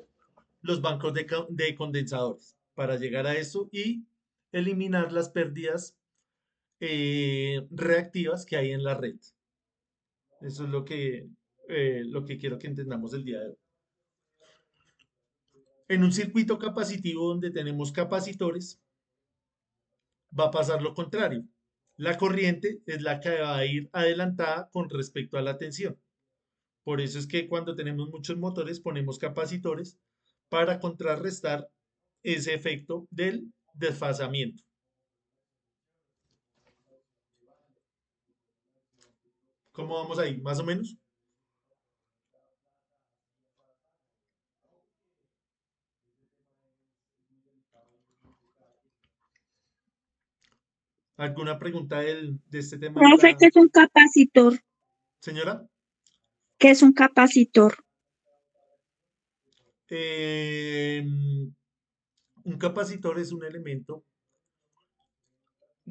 bancos de condensadores para llegar a esto y eliminar las pérdidas reactivas que hay en la red. Eso es lo que quiero que entendamos el día de hoy. En un circuito capacitivo donde tenemos capacitores, va a pasar lo contrario. La corriente es la que va a ir adelantada con respecto a la tensión. Por eso es que cuando tenemos muchos motores ponemos capacitores para contrarrestar ese efecto del desfasamiento. ¿Cómo vamos ahí? ¿Más o menos? ¿Alguna pregunta de este tema de Profe, ¿qué la es un capacitor? señora? ¿Qué es un capacitor? Un capacitor es un elemento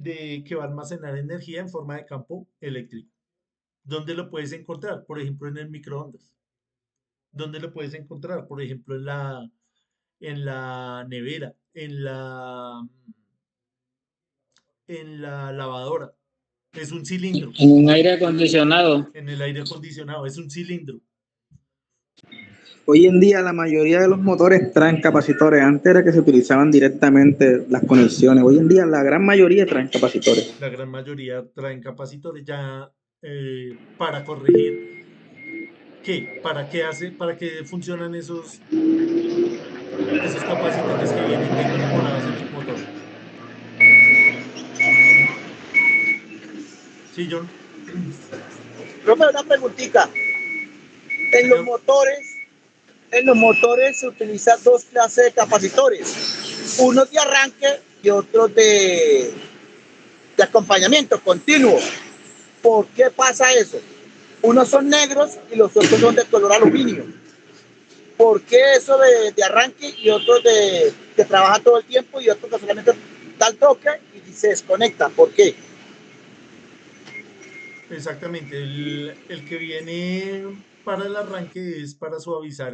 que va a almacenar energía en forma de campo eléctrico. ¿Dónde lo puedes encontrar? Por ejemplo, en el microondas. ¿Dónde lo puedes encontrar? Por ejemplo, en la nevera, en la lavadora. Es un cilindro. En un aire acondicionado. En el aire acondicionado, es un cilindro. Hoy en día la mayoría de los motores traen capacitores. Antes era que se utilizaban directamente las conexiones. Hoy en día la gran mayoría traen capacitores. La gran mayoría traen capacitores ya para corregir. ¿Qué? ¿Para qué funcionan esos capacitores que vienen ya incorporados en el motor? Sí, John. Profe, una preguntita. En los Señor. motores, en los motores se utilizan dos clases de capacitores, unos de arranque y otros de acompañamiento continuo. ¿Por qué pasa eso? Unos son negros y los otros son de color aluminio. ¿Por qué eso de arranque y otros que trabaja todo el tiempo y otros que solamente da el toque y se desconecta? ¿Por qué? Exactamente. El que viene para el arranque es para suavizar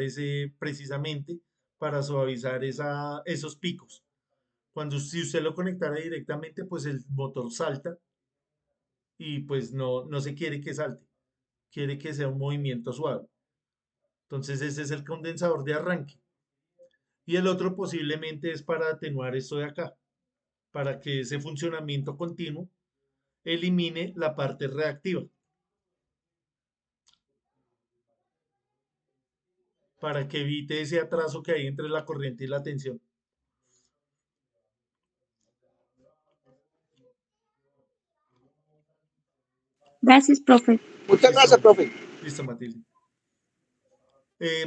precisamente, para suavizar esos picos. Si usted lo conectara directamente, pues el motor salta y pues no se quiere que salte, quiere que sea un movimiento suave. Entonces ese es el condensador de arranque. Y el otro posiblemente es para atenuar esto de acá, para que ese funcionamiento continuo elimine la parte reactiva, para que evite ese atraso que hay entre la corriente y la tensión. Gracias, profe. Muchas gracias, profe. Listo, Matilde.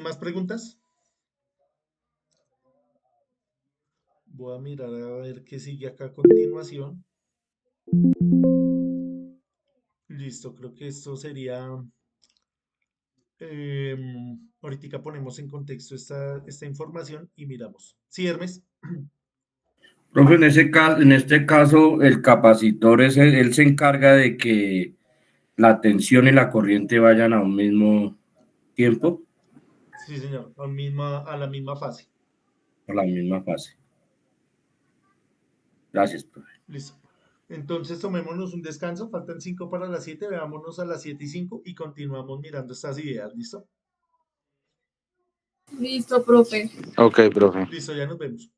¿Más preguntas? Voy a mirar a ver qué sigue acá a continuación. Listo, creo que esto sería. Ahorita ponemos en contexto esta información y miramos. Sí, Hermes. Profe, en este caso, el capacitor él se encarga de que la tensión y la corriente vayan a un mismo tiempo, Sí, señor, a la misma fase. a la misma fase. Gracias, profe. Listo. Entonces tomémonos un descanso, faltan 5 para las 7, veámonos a las 7:05 y continuamos mirando estas ideas, ¿listo? Listo, profe. Ok, profe. Listo, ya nos vemos.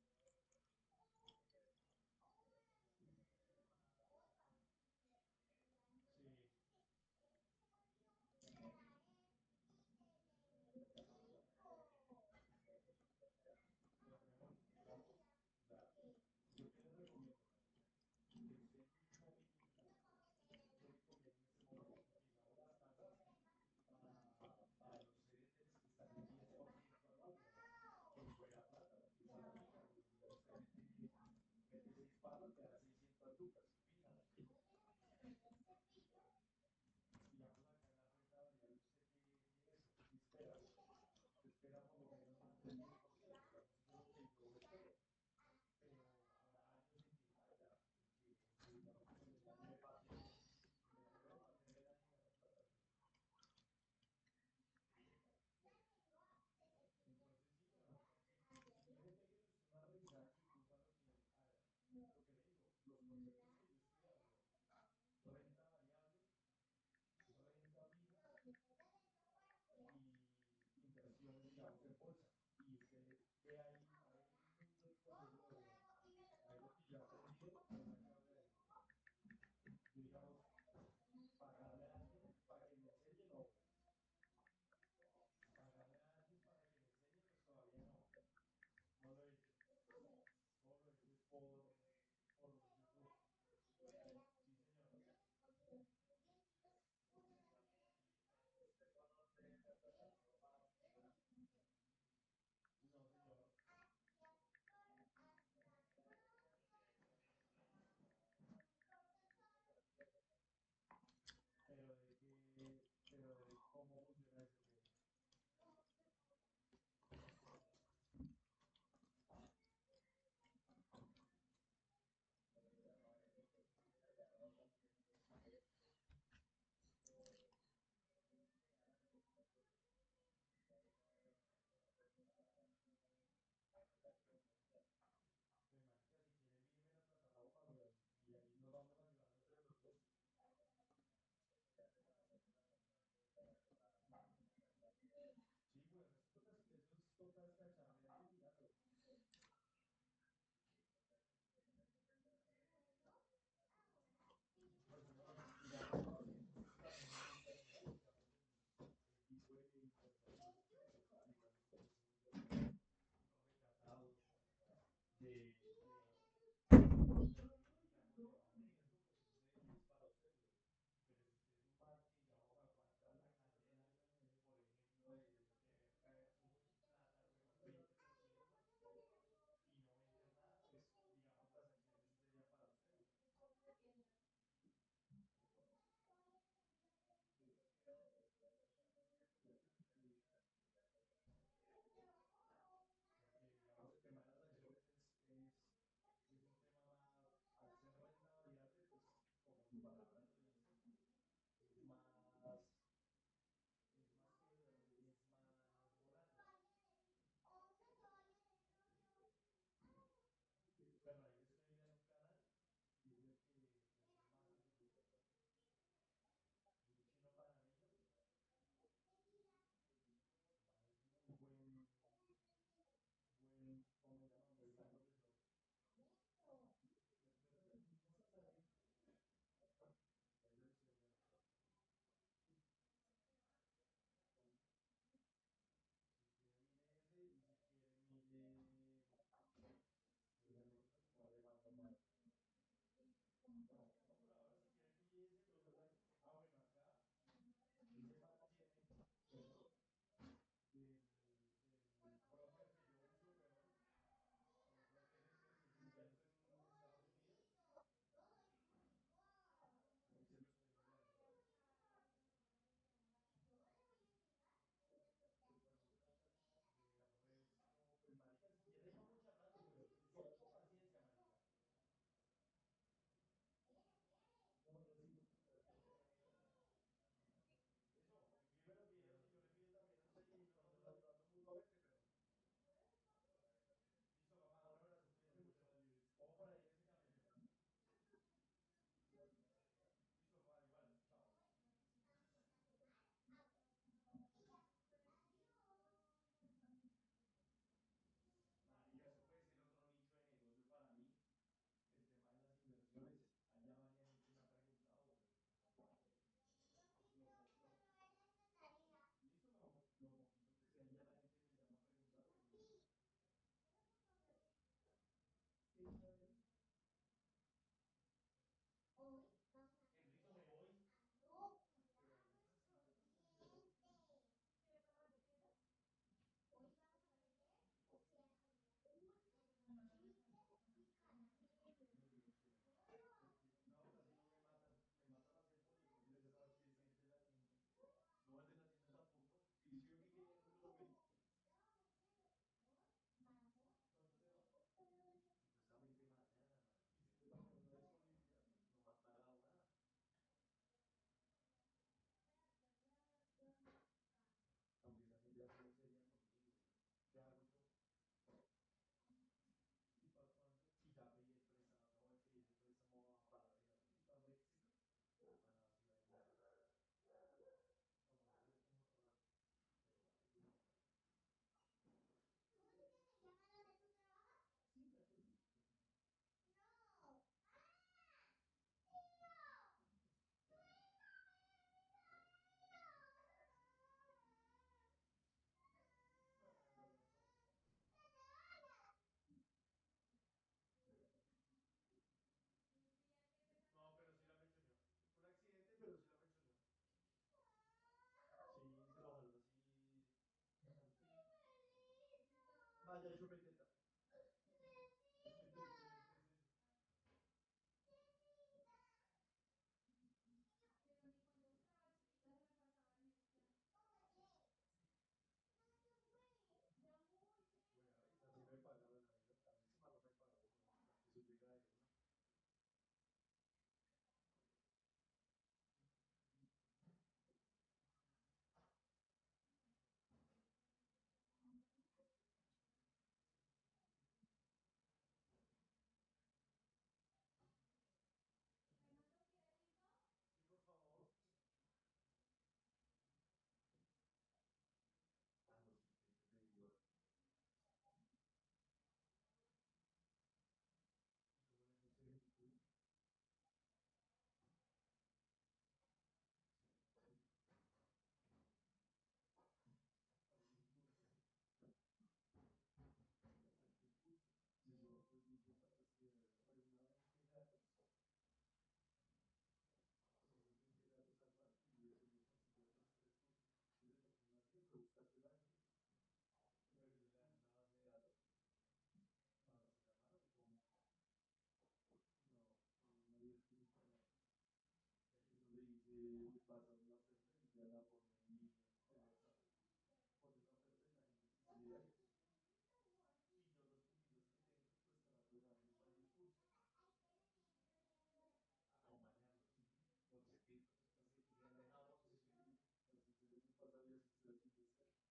Entonces, estos son los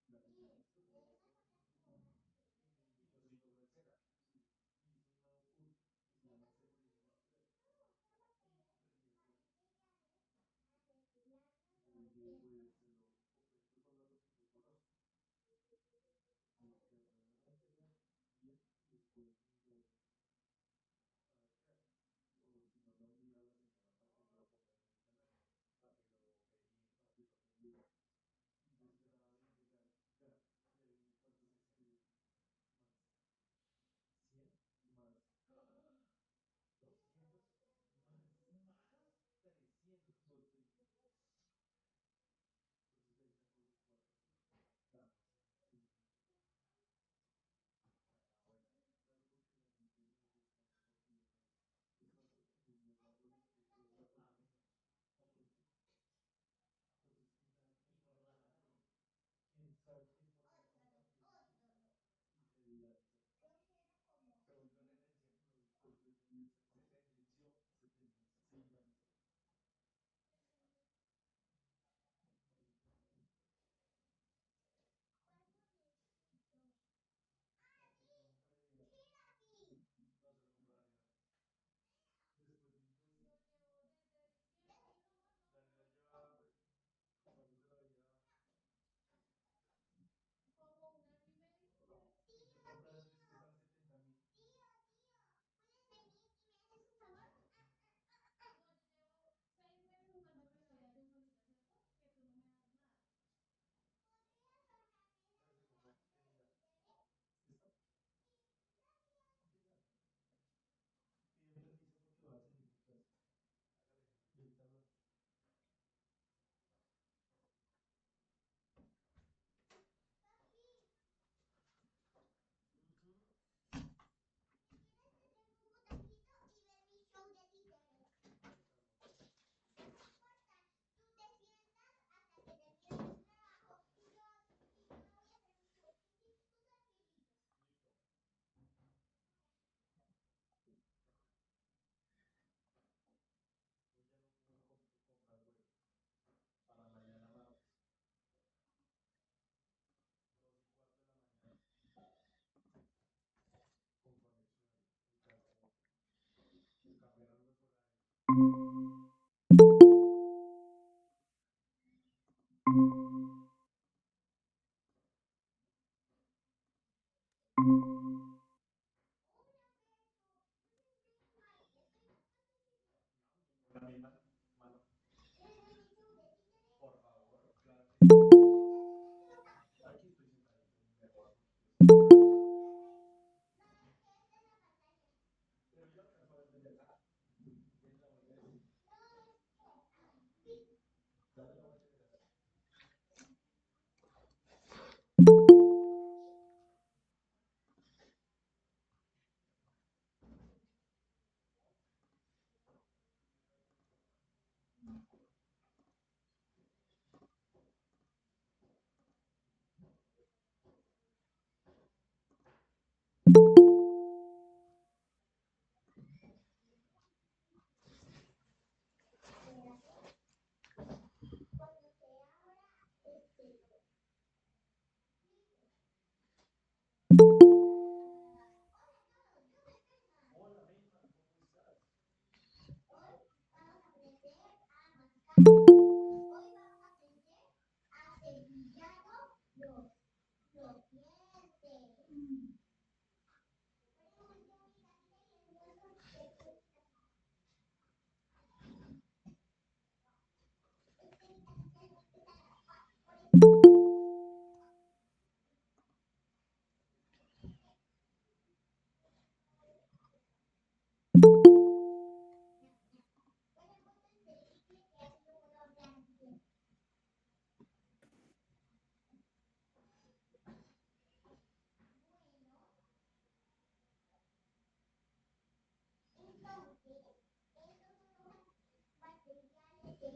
materiales que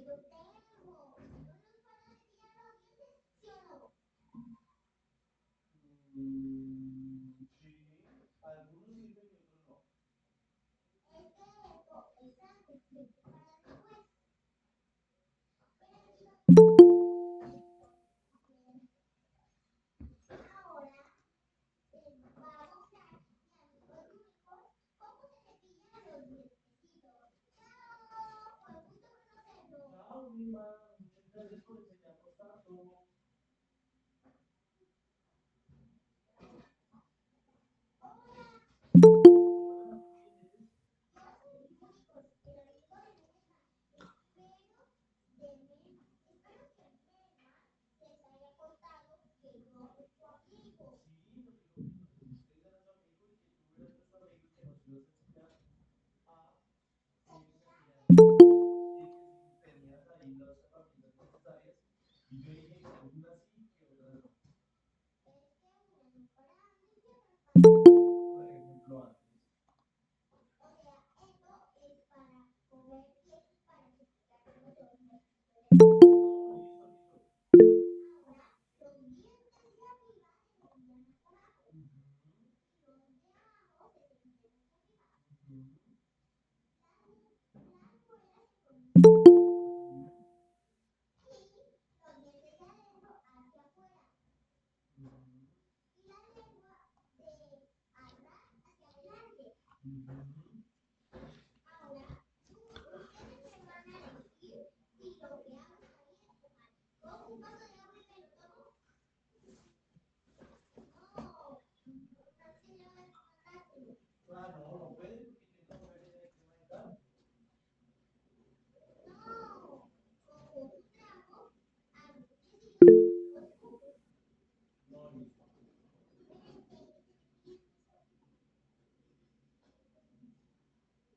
yo tengo.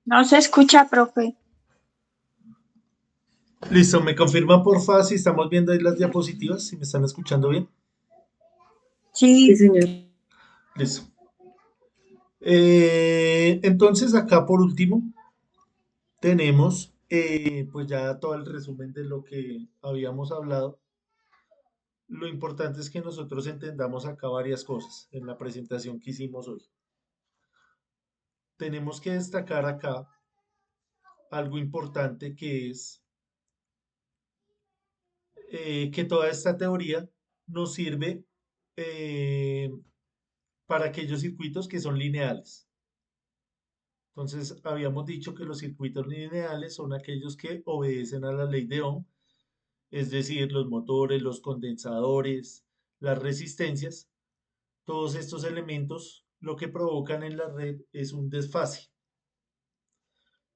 No se escucha, profe. Listo, ¿me confirma porfa si estamos viendo ahí las diapositivas? Si me están escuchando bien. Sí. señor. Listo. Entonces acá por último tenemos pues ya todo el resumen de lo que habíamos hablado. Lo importante es que nosotros entendamos acá varias cosas en la presentación que hicimos hoy. Tenemos que destacar acá algo importante que es que toda esta teoría nos sirve eh, para aquellos circuitos que son lineales. Entonces, habíamos dicho que los circuitos lineales son aquellos que obedecen a la ley de Ohm, es decir, los motores, los condensadores, las resistencias. Todos estos elementos lo que provocan en la red es un desfase.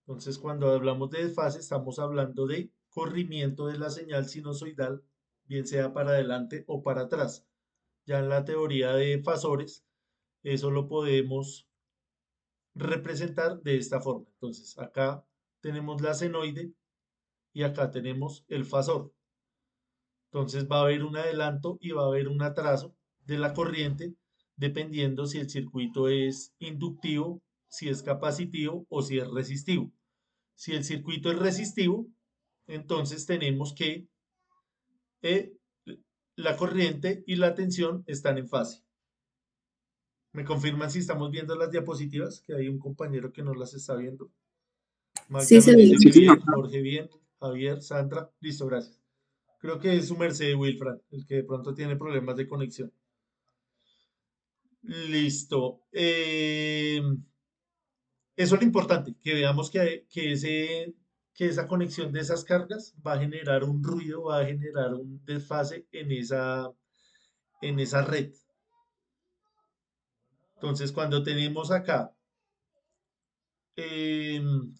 Entonces, cuando hablamos de desfase, estamos hablando de corrimiento de la señal sinusoidal, bien sea para adelante o para atrás. Ya en la teoría de fasores, eso lo podemos representar de esta forma. Entonces, acá tenemos la senoide y acá tenemos el fasor. Entonces, va a haber un adelanto y va a haber un atraso de la corriente, dependiendo si el circuito es inductivo, si es capacitivo o si es resistivo. Si el circuito es resistivo, entonces tenemos que eh, la corriente y la tensión están en fase. ¿Me confirman si estamos viendo las diapositivas? Que hay un compañero que no las está viendo. Magda Sí, nos señor. dice que bien, Jorge bien, Javier, Sandra, listo, gracias. Creo que es su merced Wilfran, el que de pronto tiene problemas de conexión. Listo. Eso es lo importante, que veamos que esa conexión de esas cargas va a generar un ruido, va a generar un desfase en esa red. Entonces, cuando tenemos acá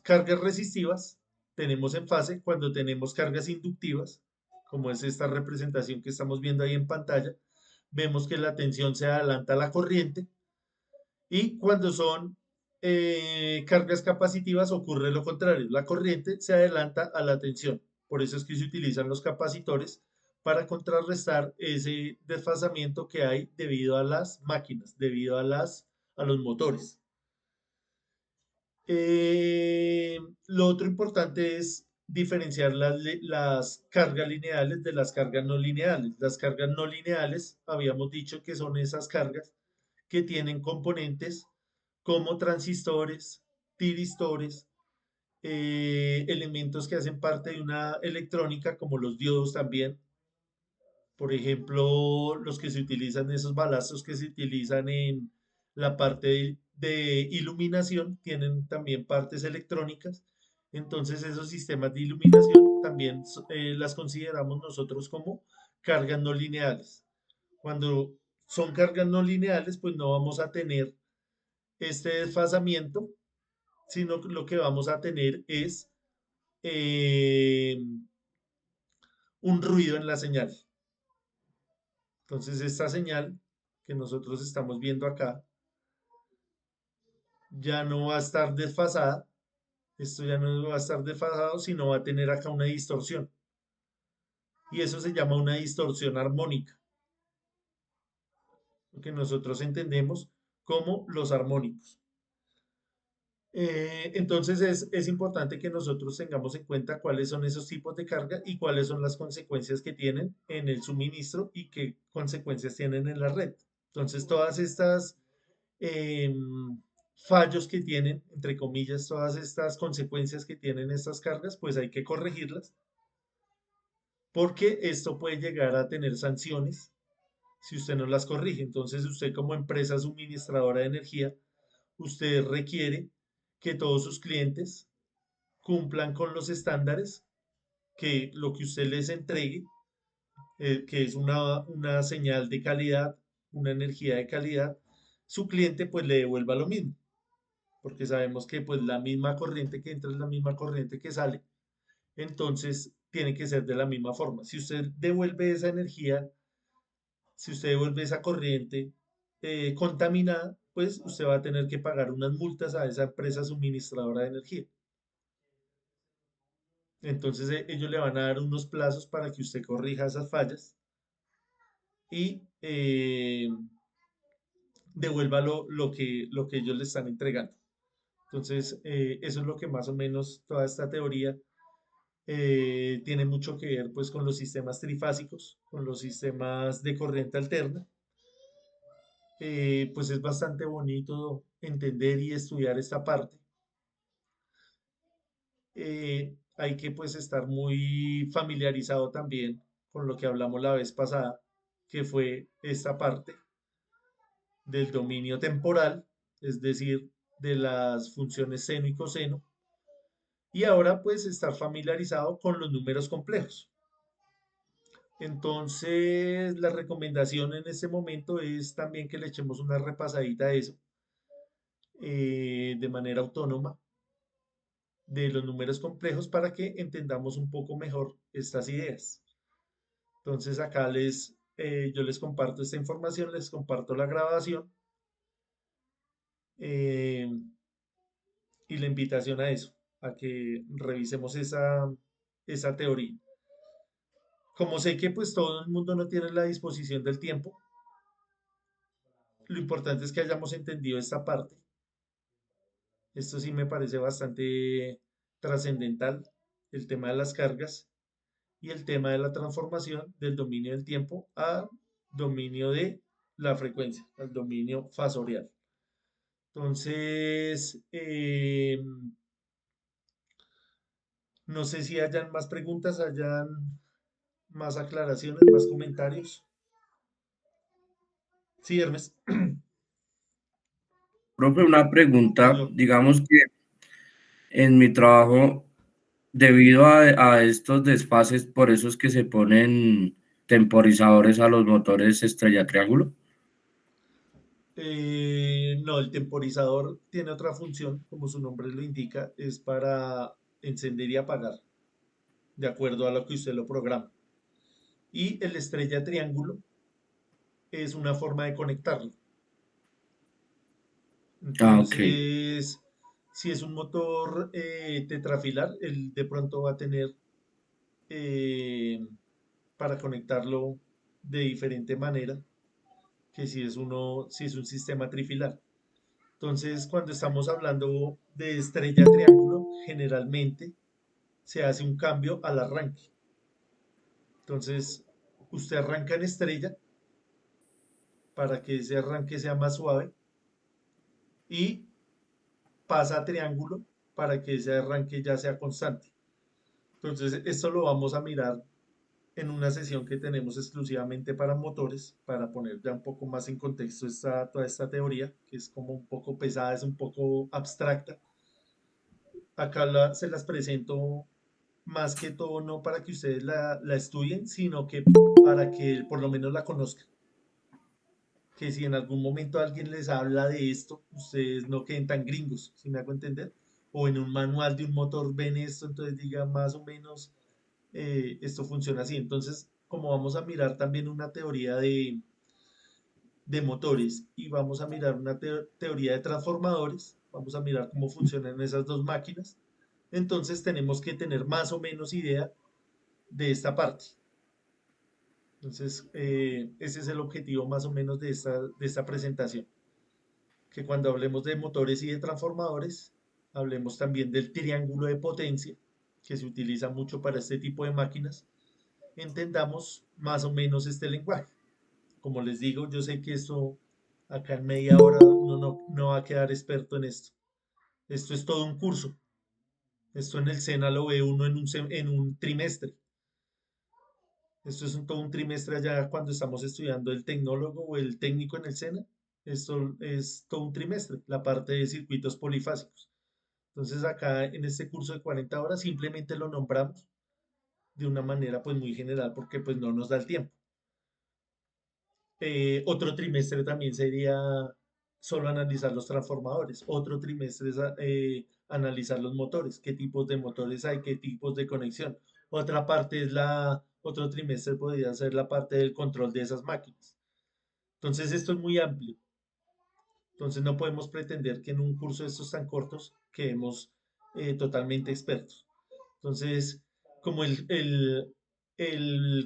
cargas resistivas, tenemos en fase. Cuando tenemos cargas inductivas, como es esta representación que estamos viendo ahí en pantalla, vemos que la tensión se adelanta a la corriente. Y cuando son cargas capacitivas ocurre lo contrario, la corriente se adelanta a la tensión. Por eso es que se utilizan los capacitores para contrarrestar ese desfasamiento que hay debido a las máquinas, debido a los motores. Lo otro importante es diferenciar las cargas lineales de las cargas no lineales. Las cargas no lineales, habíamos dicho que son esas cargas que tienen componentes como transistores, tiristores, elementos que hacen parte de una electrónica como los diodos también. Por ejemplo, los que se utilizan, esos balazos que se utilizan en la parte de iluminación, tienen también partes electrónicas. Entonces, esos sistemas de iluminación también las consideramos nosotros como cargas no lineales. Cuando son cargas no lineales, pues no vamos a tener este desfasamiento, sino que lo que vamos a tener es eh, un ruido en la señal. Entonces, esta señal que nosotros estamos viendo acá ya no va a estar desfasada. Esto ya no va a estar desfasado, sino va a tener acá una distorsión. Y eso se llama una distorsión armónica, lo que nosotros entendemos como los armónicos. Entonces es importante que nosotros tengamos en cuenta cuáles son esos tipos de carga y cuáles son las consecuencias que tienen en el suministro y qué consecuencias tienen en la red. Entonces todas estas fallos que tienen, entre comillas, todas estas consecuencias que tienen estas cargas, pues hay que corregirlas porque esto puede llegar a tener sanciones si usted no las corrige. Entonces usted como empresa suministradora de energía, usted requiere que todos sus clientes cumplan con los estándares, que lo que usted les entregue, que es una señal de calidad, una energía de calidad, su cliente pues le devuelva lo mismo, porque sabemos que pues la misma corriente que entra es la misma corriente que sale, entonces tiene que ser de la misma forma. Si usted devuelve esa energía, si usted devuelve esa corriente contaminada, pues usted va a tener que pagar unas multas a esa empresa suministradora de energía. Entonces ellos le van a dar unos plazos para que usted corrija esas fallas y devuelva lo que ellos le están entregando. Entonces, eso es lo que más o menos toda esta teoría tiene mucho que ver pues con los sistemas trifásicos, con los sistemas de corriente alterna. Pues es bastante bonito entender y estudiar esta parte. Hay que pues estar muy familiarizado también con lo que hablamos la vez pasada, que fue esta parte del dominio temporal, es decir, de las funciones seno y coseno, y ahora pues estar familiarizado con los números complejos. Entonces, la recomendación en este momento es también que le echemos una repasadita a eso de manera autónoma de los números complejos para que entendamos un poco mejor estas ideas. Entonces, acá yo les comparto esta información, les comparto la grabación y la invitación a eso, a que revisemos esa teoría. Como sé que pues todo el mundo no tiene la disposición del tiempo, lo importante es que hayamos entendido esta parte. Esto sí me parece bastante trascendental, el tema de las cargas y el tema de la transformación del dominio del tiempo a dominio de la frecuencia, al dominio fasorial. Entonces, no sé si hayan más preguntas, hayan más aclaraciones, más comentarios. Sí, Hermes. Profe, una pregunta, Señor. digamos que en mi trabajo, debido a estos desfases, por eso es que se ponen temporizadores a los motores estrella triángulo. No, el temporizador tiene otra función, como su nombre lo indica, es para encender y apagar, de acuerdo a lo que usted lo programa. Y el estrella triángulo es una forma de conectarlo. Ah, ok. Entonces, si es un motor tetrafilar, él de pronto va a tener para conectarlo de diferente manera que si es un sistema trifilar. Entonces, cuando estamos hablando de estrella triángulo, generalmente se hace un cambio al arranque. Entonces, usted arranca en estrella para que ese arranque sea más suave y pasa a triángulo para que ese arranque ya sea constante. Entonces, esto lo vamos a mirar en una sesión que tenemos exclusivamente para motores, para poner ya un poco más en contexto toda esta teoría, que es como un poco pesada, es un poco abstracta. Acá se las presento más que todo no para que ustedes la estudien, sino que para que por lo menos la conozcan. Que si en algún momento alguien les habla de esto, ustedes no queden tan gringos, si me hago entender. O en un manual de un motor ven esto, entonces digan más o menos esto funciona así. Entonces, como vamos a mirar también una teoría de motores y vamos a mirar una teoría de transformadores, vamos a mirar cómo funcionan esas dos máquinas, entonces tenemos que tener más o menos idea de esta parte. Entonces, ese es el objetivo más o menos de esta presentación. Que cuando hablemos de motores y de transformadores, hablemos también del triángulo de potencia, que se utiliza mucho para este tipo de máquinas, entendamos más o menos este lenguaje. Como les digo, yo sé que esto acá en media hora uno no va a quedar experto en esto. Esto es todo un curso. Esto en el SENA lo ve uno en un trimestre. Esto es todo un trimestre allá cuando estamos estudiando el tecnólogo o el técnico en el SENA. Esto es todo un trimestre, la parte de circuitos polifásicos. Entonces acá en este curso de 40 horas simplemente lo nombramos de una manera pues muy general porque pues no nos da el tiempo. Otro trimestre también sería solo analizar los transformadores. Otro trimestre es analizar los motores, qué tipos de motores hay, qué tipos de conexión. Otra parte es otro trimestre podría ser la parte del control de esas máquinas. Entonces esto es muy amplio. Entonces no podemos pretender que en un curso de estos tan cortos quedemos totalmente expertos. Entonces, como el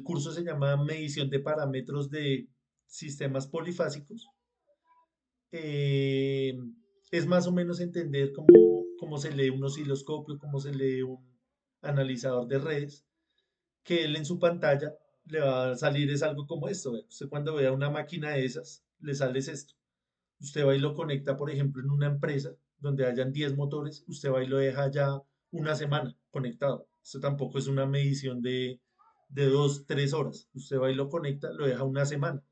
curso se llama Medición de Parámetros de Sistemas Polifásicos, eh, es más o menos entender cómo se lee un osciloscopio, cómo se lee un analizador de redes, que él en su pantalla le va a salir es algo como esto. Usted cuando vea una máquina de esas, le sale es esto. Usted va y lo conecta, por ejemplo, en una empresa donde hayan 10 motores, usted va y lo deja ya una semana conectado. Esto tampoco es una medición de 2, 3 horas. Usted va y lo conecta, lo deja una semana.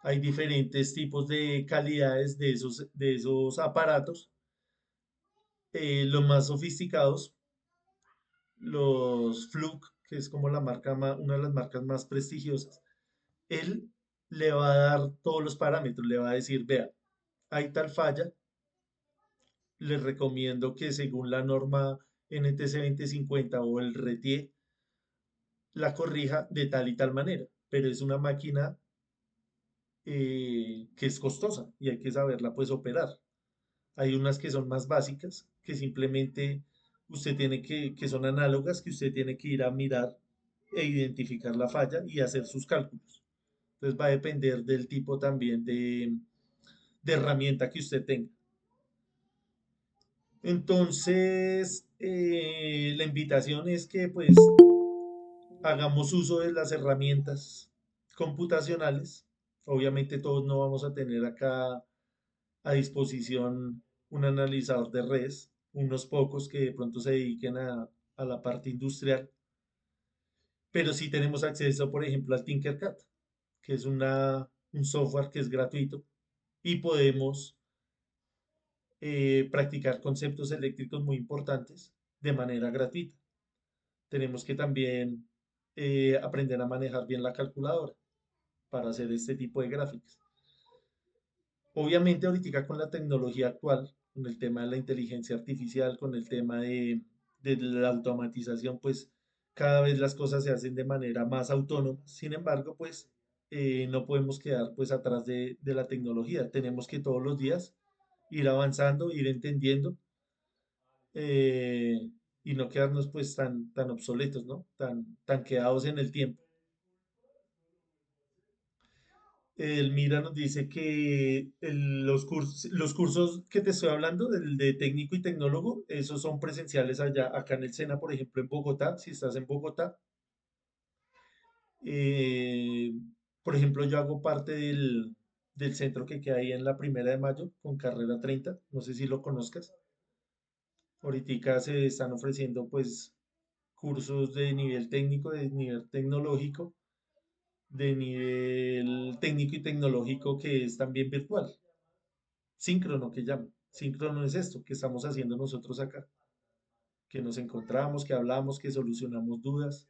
Hay diferentes tipos de calidades de esos aparatos. Los más sofisticados, los Fluke, que es como una de las marcas más prestigiosas, él le va a dar todos los parámetros, le va a decir, vea, hay tal falla, les recomiendo que según la norma NTC 2050 o el RETIE, la corrija de tal y tal manera, pero es una máquina que es costosa y hay que saberla pues operar. Hay unas que son más básicas, que simplemente usted tiene que son análogas, que usted tiene que ir a mirar e identificar la falla y hacer sus cálculos. Entonces va a depender del tipo también de herramienta que usted tenga. Entonces, la invitación es que pues hagamos uso de las herramientas computacionales. Obviamente todos no vamos a tener acá a disposición un analizador de redes, unos pocos que de pronto se dediquen a la parte industrial, pero sí tenemos acceso, por ejemplo, al Tinkercad, que es un software que es gratuito y podemos practicar conceptos eléctricos muy importantes de manera gratuita. Tenemos que también aprender a manejar bien la calculadora para hacer este tipo de gráficas. Obviamente ahorita con la tecnología actual, con el tema de la inteligencia artificial, con el tema de la automatización, pues cada vez las cosas se hacen de manera más autónoma. Sin embargo, pues no podemos quedar pues atrás de la tecnología. Tenemos que todos los días ir avanzando, ir entendiendo eh, y no quedarnos pues tan obsoletos, ¿no? Tan quedados en el tiempo. Elmira nos dice que los cursos que te estoy hablando, del de técnico y tecnólogo, esos son presenciales allá, acá en el SENA, por ejemplo, en Bogotá, si estás en Bogotá. Eh, Por ejemplo, yo hago parte del centro que queda ahí en la 1 de Mayo con carrera 30. No sé si lo conozcas. Ahorita se están ofreciendo pues cursos de nivel técnico, de nivel tecnológico, de nivel técnico y tecnológico que es también virtual. Síncrono que llaman. Síncrono es esto que estamos haciendo nosotros acá, que nos encontramos, que hablamos, que solucionamos dudas.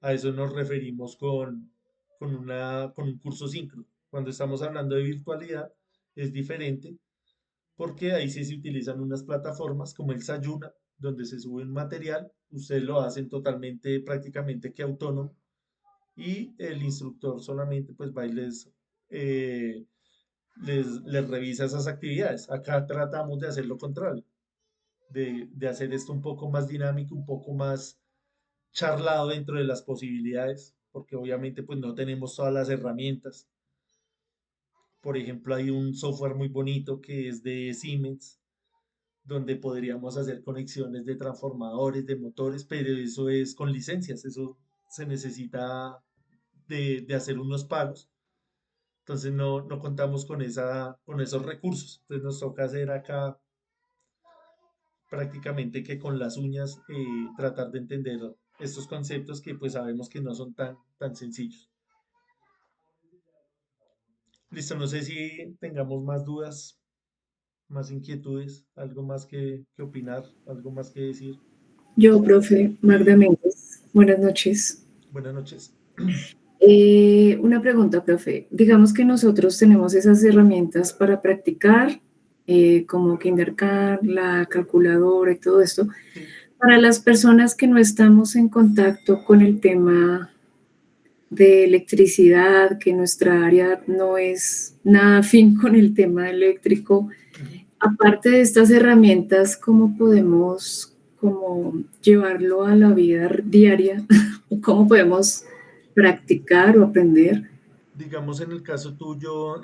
A eso nos referimos con un curso síncrono. Cuando estamos hablando de virtualidad es diferente porque ahí sí se utilizan unas plataformas como el Sayuna, donde se sube un material, ustedes lo hacen totalmente, prácticamente que autónomo, y el instructor solamente pues va y les revisa esas actividades. Acá tratamos de hacer lo contrario, de hacer esto un poco más dinámico, un poco más charlado dentro de las posibilidades, porque obviamente pues no tenemos todas las herramientas. Por ejemplo, hay un software muy bonito que es de Siemens, donde podríamos hacer conexiones de transformadores, de motores, pero eso es con licencias, eso se necesita de hacer unos pagos. Entonces no contamos con esos recursos. Entonces nos toca hacer acá prácticamente que con las uñas tratar de entender estos conceptos que pues sabemos que no son tan sencillos. Listo, no sé si tengamos más dudas, más inquietudes, algo más que opinar, algo más que decir. Yo, profe, Magda Méndez. Buenas noches. Buenas noches. Una pregunta, profe. Digamos que nosotros tenemos esas herramientas para practicar, como KinderCard, la calculadora y todo esto. Para las personas que no estamos en contacto con el tema de electricidad, que nuestra área no es nada afín con el tema eléctrico, aparte de estas herramientas, ¿cómo podemos llevarlo a la vida diaria? ¿Cómo podemos practicar o aprender? Digamos en el caso tuyo,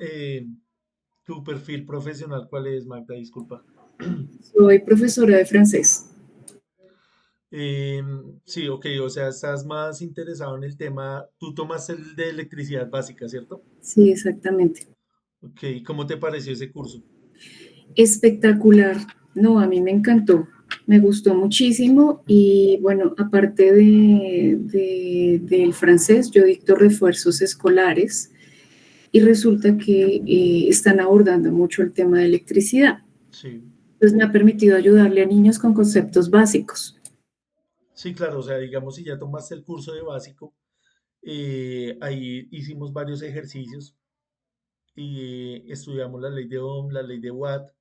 tu perfil profesional, ¿cuál es, Magda? Disculpa. Soy profesora de francés. Sí, ok, o sea, estás más interesado en el tema, tú tomas el de electricidad básica, ¿cierto? Sí, exactamente. Ok, ¿cómo te pareció ese curso? Espectacular. No, a mí me encantó. Me gustó muchísimo y bueno, aparte del francés, yo dicto refuerzos escolares y resulta que están abordando mucho el tema de electricidad. Sí. Entonces me ha permitido ayudarle a niños con conceptos básicos. Sí, claro, o sea, digamos, si ya tomaste el curso de básico, ahí hicimos varios ejercicios y estudiamos la ley de Ohm, la ley de Watt.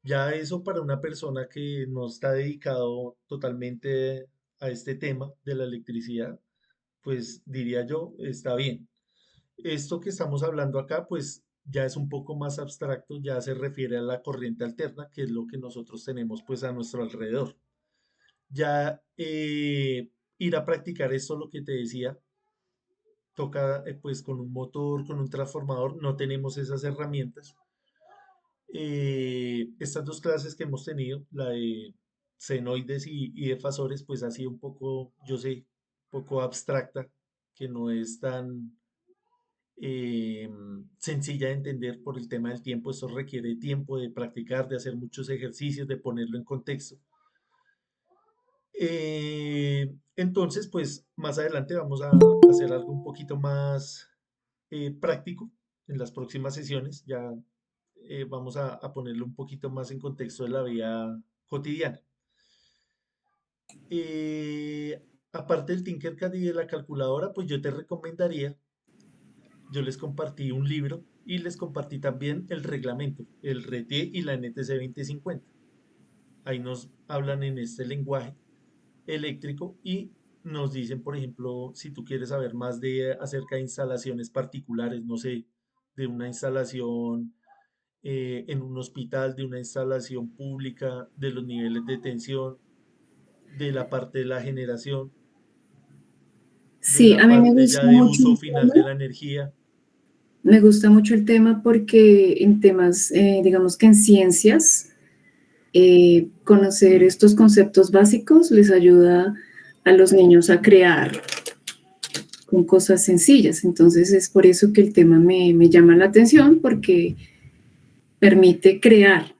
Ya eso para una persona que no está dedicado totalmente a este tema de la electricidad, pues diría yo, está bien. Esto que estamos hablando acá, pues ya es un poco más abstracto, ya se refiere a la corriente alterna, que es lo que nosotros tenemos pues a nuestro alrededor. Ya ir a practicar esto, lo que te decía, toca pues con un motor, con un transformador, no tenemos esas herramientas. Estas dos clases que hemos tenido, la de senoides y de fasores, pues ha sido un poco, yo sé, un poco abstracta, que no es tan sencilla de entender por el tema del tiempo. Esto requiere tiempo de practicar, de hacer muchos ejercicios, de ponerlo en contexto. Entonces, pues más adelante vamos a hacer algo un poquito más práctico en las próximas sesiones. Ya vamos a ponerlo un poquito más en contexto de la vida cotidiana. Aparte del Tinkercad y de la calculadora, pues yo te recomendaría, yo les compartí un libro y les compartí también el reglamento, el RETIE y la NTC 2050. Ahí nos hablan en este lenguaje eléctrico y nos dicen, por ejemplo, si tú quieres saber más acerca de instalaciones particulares, no sé, de una instalación en un hospital, de una instalación pública, de los niveles de tensión, de la parte de la generación, Sí, a mí me gusta ya de mucho uso el final tema. de la energía. Me gusta mucho el tema porque en temas, digamos que en ciencias, conocer estos conceptos básicos les ayuda a los niños a crear con cosas sencillas. Entonces es por eso que el tema me llama la atención, porque permite crear,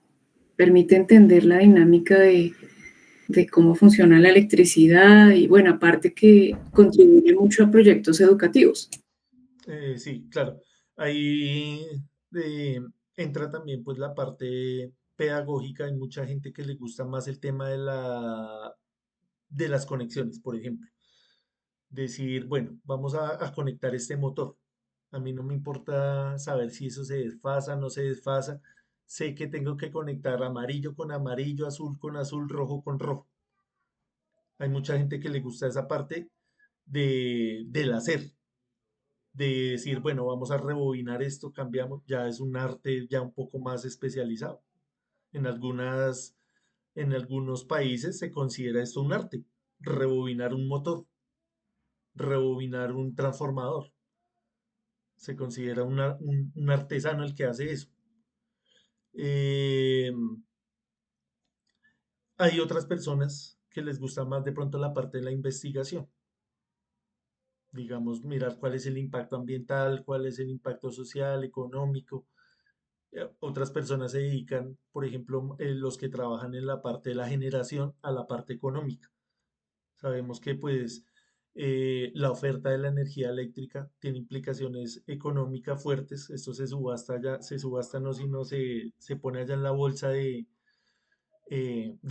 permite entender la dinámica de cómo funciona la electricidad y bueno, aparte que contribuye mucho a proyectos educativos. Sí, claro. Ahí entra también pues la parte pedagógica. Hay mucha gente que le gusta más el tema de las conexiones, por ejemplo. Decir, bueno, vamos a conectar este motor. A mí no me importa saber si eso se desfasa, no se desfasa. Sé que tengo que conectar amarillo con amarillo, azul con azul, rojo con rojo. Hay mucha gente que le gusta esa parte del hacer, de decir, bueno, vamos a rebobinar esto, cambiamos, ya es un arte ya un poco más especializado. En en algunos países se considera esto un arte, rebobinar un motor, rebobinar un transformador. Se considera un artesano el que hace eso. Eh, Hay otras personas que les gusta más de pronto la parte de la investigación. Digamos, mirar cuál es el impacto ambiental, cuál es el impacto social, económico. Otras personas se dedican, por ejemplo, los que trabajan en la parte de la generación a la parte económica. Sabemos que pues la oferta de la energía eléctrica tiene implicaciones económicas fuertes. Esto se subasta ya, se subasta no, sino se pone allá en la bolsa de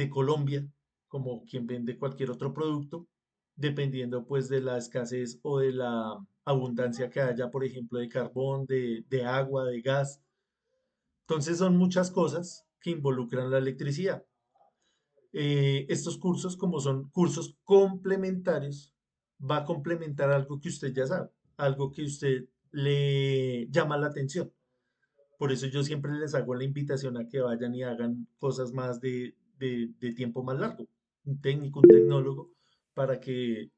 Colombia, como quien vende cualquier otro producto, dependiendo pues de la escasez o de la abundancia que haya, por ejemplo, de carbón, de agua, de gas. Entonces son muchas cosas que involucran la electricidad. Estos cursos, como son cursos complementarios, va a complementar algo que usted ya sabe, algo que usted le llama la atención. Por eso yo siempre les hago la invitación a que vayan y hagan cosas más de tiempo más largo, un técnico, un tecnólogo, para que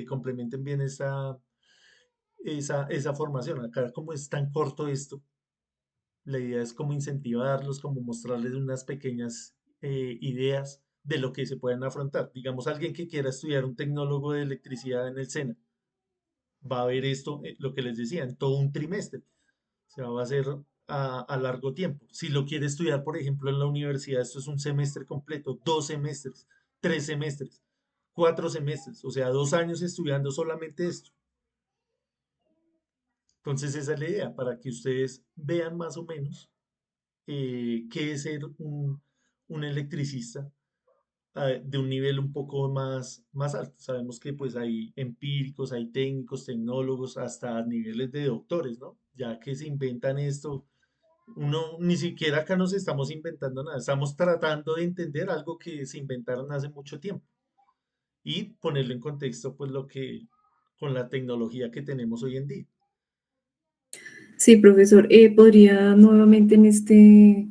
complementen bien esa formación. Acá como es tan corto esto, la idea es como incentivarlos, como mostrarles unas pequeñas ideas de lo que se pueden afrontar. Digamos, alguien que quiera estudiar un tecnólogo de electricidad en el SENA, va a ver esto, lo que les decía, en todo un trimestre. O sea, va a ser a largo tiempo. Si lo quiere estudiar, por ejemplo, en la universidad, esto es un semestre completo, 2 semestres, 3 semestres, 4 semestres, o sea, 2 años estudiando solamente esto. Entonces, esa es la idea, para que ustedes vean más o menos qué es ser un electricista de un nivel un poco más alto. Sabemos que pues hay empíricos, hay técnicos, tecnólogos, hasta niveles de doctores, ¿no? Ya que se inventan esto, uno ni siquiera acá nos estamos inventando nada, estamos tratando de entender algo que se inventaron hace mucho tiempo y ponerlo en contexto pues con la tecnología que tenemos hoy en día. Sí, profesor, ¿podría nuevamente en este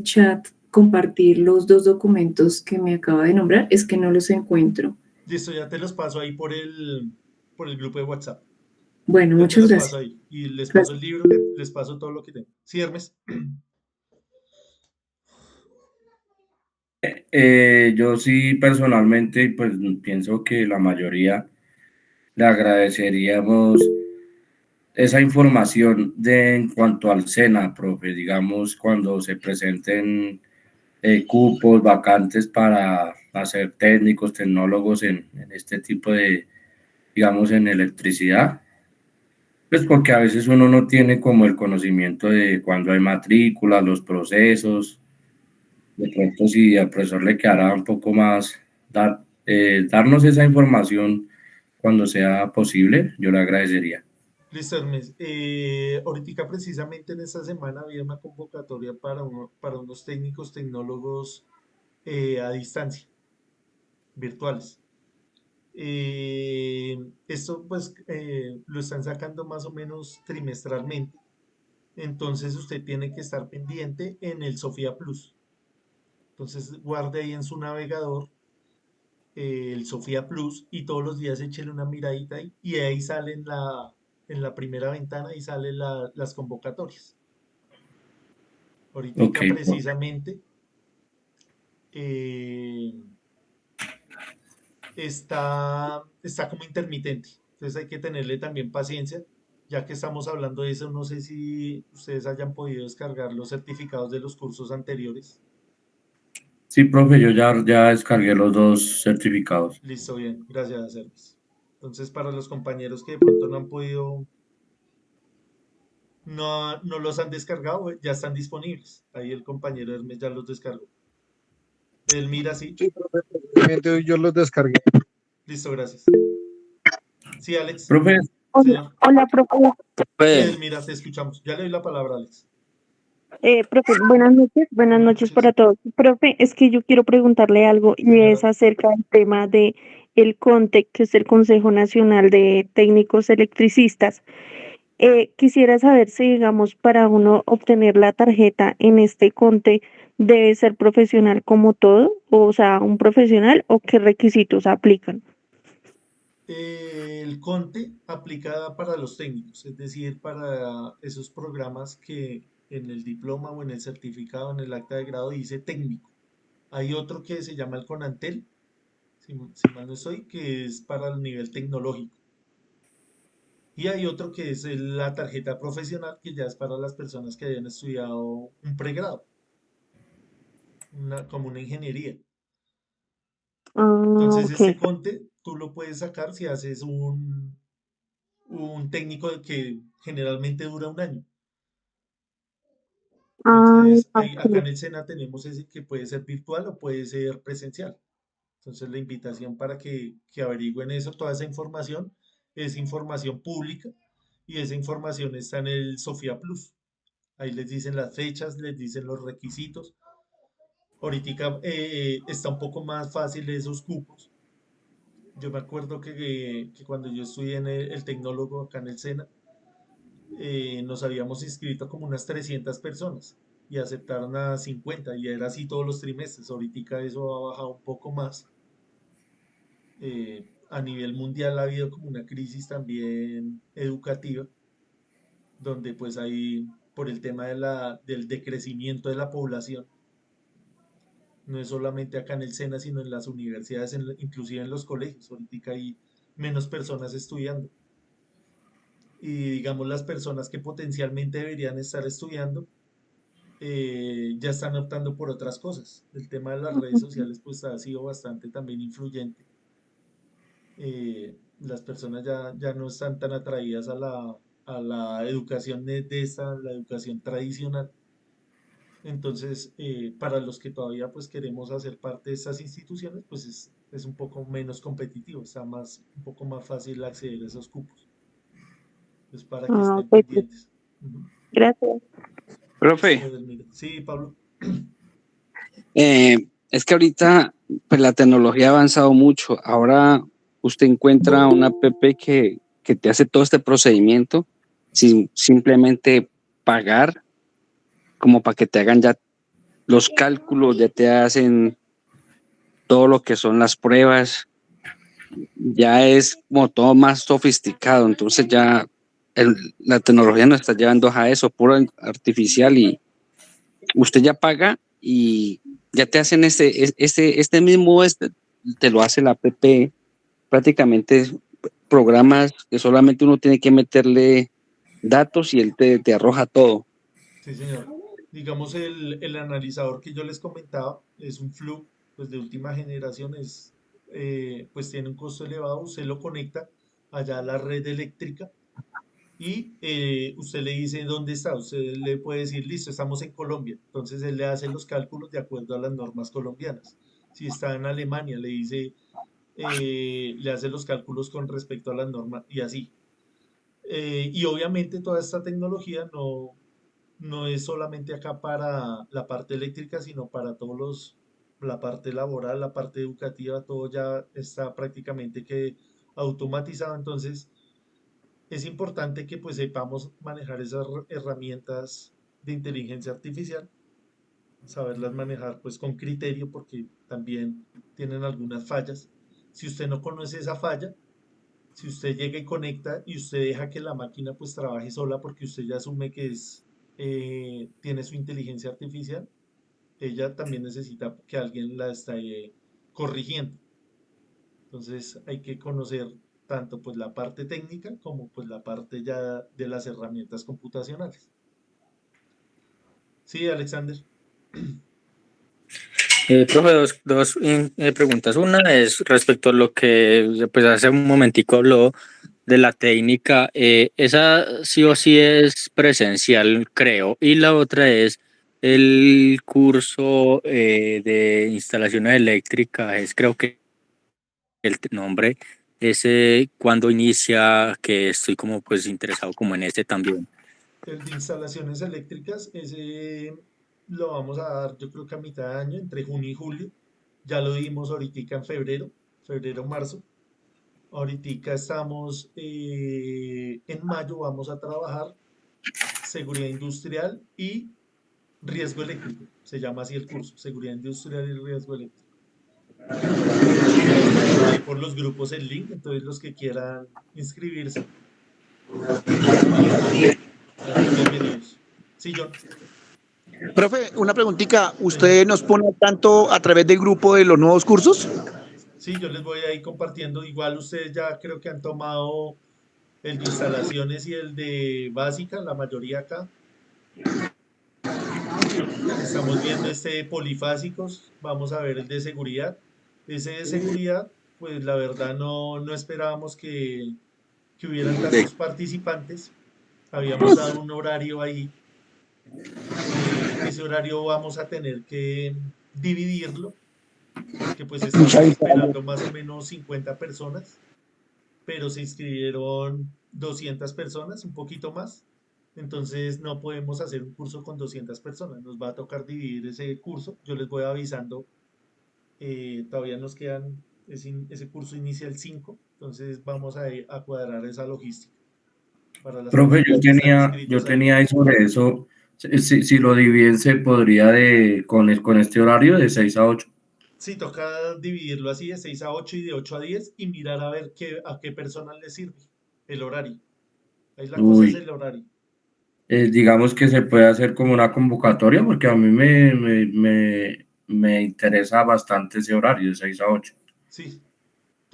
chat compartir los dos documentos que me acaba de nombrar? Es que no los encuentro. Listo, ya te los paso ahí por el grupo de WhatsApp. Bueno, Ya te muchas los gracias. paso ahí y les paso Gracias. el libro, les paso todo lo que tengo. ¿Sí, Hermes? Yo sí personalmente, pues pienso que la mayoría le agradeceríamos esa información en cuanto al SENA, profe, digamos, cuando se presenten cupos, vacantes para hacer técnicos, tecnólogos en este tipo de, digamos, en electricidad. Pues porque a veces uno no tiene como el conocimiento de cuando hay matrículas, los procesos. De pronto, si al profesor le quedará un poco más darnos esa información cuando sea posible, yo le agradecería. Listo, Hermes. Ahorita precisamente en esta semana había una convocatoria para unos técnicos tecnólogos a distancia, virtuales. Esto pues lo están sacando más o menos trimestralmente. Entonces usted tiene que estar pendiente en el Sofía Plus. Entonces guarde ahí en su navegador el Sofía Plus y todos los días échele una miradita ahí y ahí sale en la primera ventana y salen las convocatorias. Ok, Ahorita precisamente eh, está como intermitente. Entonces hay que tenerle también paciencia. Ya que estamos hablando de eso, no sé si ustedes hayan podido descargar los certificados de los cursos anteriores. Sí, profe, yo ya descargué los 2 certificados. Listo, bien, gracias, Hermes. Entonces, para los compañeros que de pronto no han podido, no los han descargado, ya están disponibles. Ahí el compañero Hermes ya los descargó. Él mira, sí. Sí, profe, precisamente yo los descargué. Listo, gracias. Sí, Alex. Profe, Señor. Hola, profe. Sí, mira, te escuchamos. Ya le doy la palabra, Alex. Profe, buenas noches para todos. Profe, es que yo quiero preguntarle algo y es acerca del tema de el CONTEC, que es el Consejo Nacional de Técnicos Electricistas. Quisiera saber si, digamos, para uno obtener la tarjeta en este CONTEC debe ser profesional como todo, o sea, un profesional, o qué requisitos aplican. El CONTE aplica para los técnicos, es decir, para esos programas que en el diploma o en el certificado, en el acta de grado dice técnico. Hay otro que se llama el CONANTEL, si mal no estoy, que es para el nivel tecnológico. Y hay otro que es la tarjeta profesional, que ya es para las personas que hayan estudiado un pregrado, como una ingeniería. Entonces, este Ok. CONTE tú lo puedes sacar si haces un técnico que generalmente dura un año. Entonces, acá en el SENA tenemos ese que puede ser virtual o puede ser presencial. Entonces, la invitación para que averigüen eso, toda esa información es información pública y esa información está en el Sofía Plus. Ahí les dicen las fechas, les dicen los requisitos. Ahorita está un poco más fácil esos cupos. Yo me acuerdo que cuando yo estudié en el tecnólogo acá en el SENA, nos habíamos inscrito como unas 300 personas y aceptaron a 50 y era así todos los trimestres. Ahorita eso ha bajado un poco más. A nivel mundial ha habido como una crisis también educativa, donde pues hay por el tema del decrecimiento de la población, no es solamente acá en el SENA, sino en las universidades, inclusive en los colegios. Ahorita hay menos personas estudiando. Y digamos, las personas que potencialmente deberían estar estudiando, ya están optando por otras cosas. El tema de las redes sociales pues ha sido bastante también influyente. Las personas ya no están tan atraídas a la educación la educación tradicional. Entonces, para los que todavía pues queremos hacer parte de estas instituciones, pues es un poco menos competitivo, está un poco más fácil acceder a esos cupos. Pues para que estén Ok, pendientes. Ujú. gracias. Profe, Sí, Pablo. es que ahorita pues la tecnología ha avanzado mucho. Ahora usted encuentra una app que te hace todo este procedimiento sin simplemente pagar, como para que te hagan ya los cálculos, ya te hacen todo lo que son las pruebas, ya es como todo más sofisticado. Entonces ya la tecnología nos está llevando a eso, puro artificial, y usted ya paga y ya te hacen este mismo, te lo hace la app, prácticamente programas que solamente uno tiene que meterle datos y él te arroja todo. Sí, señor. Digamos, el analizador que yo les comentaba es un Fluke, pues de última generación, pues tiene un costo elevado, usted lo conecta allá a la red eléctrica y usted le dice dónde está, usted le puede decir, listo, estamos en Colombia, entonces él le hace los cálculos de acuerdo a las normas colombianas. Si está en Alemania, le hace los cálculos con respecto a las normas y así. Y obviamente toda esta tecnología no es solamente acá para la parte eléctrica, sino para la parte laboral, la parte educativa, todo ya está prácticamente que automatizado. Entonces, es importante que pues sepamos manejar esas herramientas de inteligencia artificial, saberlas manejar pues con criterio porque también tienen algunas fallas. Si usted no conoce esa falla, si usted llega y conecta y usted deja que la máquina pues trabaje sola porque usted ya asume que tiene su inteligencia artificial, ella también necesita que alguien la esté corrigiendo. Entonces hay que conocer tanto pues la parte técnica como pues la parte ya de las herramientas computacionales. Sí, Alexander. Profe, dos preguntas. Una es respecto a lo que pues hace un momentico habló de la técnica. Esa sí o sí es presencial, creo. Y la otra es el curso de instalaciones eléctricas. Es creo que el nombre. Ese cuando inicia, que estoy como pues interesado como en ese también. El de instalaciones eléctricas, ese lo vamos a dar yo creo que a mitad de año, entre junio y julio. Ya lo dimos ahorita en febrero, marzo. Ahorita estamos en mayo, vamos a trabajar seguridad industrial y riesgo eléctrico. Se llama así el curso, seguridad industrial y riesgo eléctrico. Ya está por ahí por los grupos el link, entonces los que quieran inscribirse, serán bienvenidos. Sí, John. Profe, una preguntita. ¿Usted nos pone al tanto a través del grupo de los nuevos cursos? Sí, yo les voy a ir compartiendo. Igual ustedes ya creo que han tomado el de instalaciones y el de básica, la mayoría acá. Estamos viendo este de polifásicos, vamos a ver el de seguridad. Ese de seguridad, pues la verdad no esperábamos que hubieran tantos participantes. Habíamos dado un horario ahí. Ese horario vamos a tener que dividirlo, porque pues estamos esperando más o menos 50 personas, pero se inscribieron 200 personas, un poquito más. Entonces no podemos hacer un curso con 200 personas, nos va a tocar dividir ese curso. Yo les voy avisando, todavía nos quedan, ese curso inicia el 5, entonces vamos a cuadrar esa logística para las Profe, personas que están yo inscritos ahí. tenía ahí sobre eso, si lo dividen se podría con este horario de 6 a 8. Sí, toca dividirlo así de 6 a 8 y de 8 a 10 y mirar a ver a qué personas les sirve el horario. Ahí la cosa es Uy, el horario. digamos que se puede hacer como una convocatoria, porque a mí me interesa bastante ese horario de 6 a 8, Sí,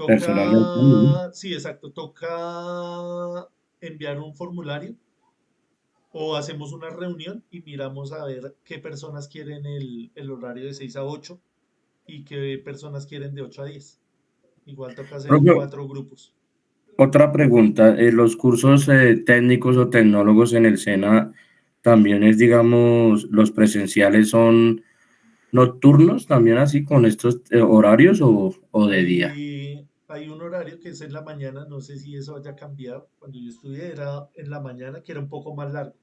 personalmente. ¿No? toca, sí, exacto, toca enviar un formulario o hacemos una reunión y miramos a ver qué personas quieren el horario de 6 a 8 y qué personas quieren de 8 a 10. Igual toca hacer en Profe, 4 grupos. otra pregunta, ¿los cursos técnicos o tecnólogos en el SENA también digamos, los presenciales son nocturnos también así con estos horarios o de día? Hay un horario que es en la mañana, no sé si eso haya cambiado. Cuando yo estudié era en la mañana, que era un poco más largo.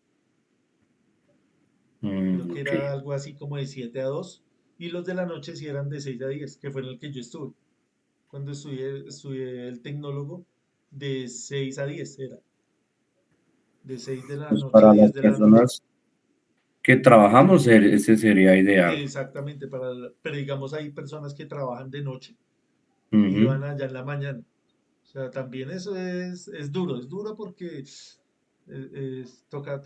Creo que Ok. era algo así como de 7 a 2. Y los de la noche sí eran de 6 a 10, que fue en el que yo estuve. Cuando estudié el tecnólogo, de 6 a 10 era. De 6 de la Pues noche a para 10 las de la noche. personas que trabajamos, ese sería ideal. Exactamente, pero digamos hay personas que trabajan de noche y Ujú. van allá en la mañana. O sea, también eso es duro porque toca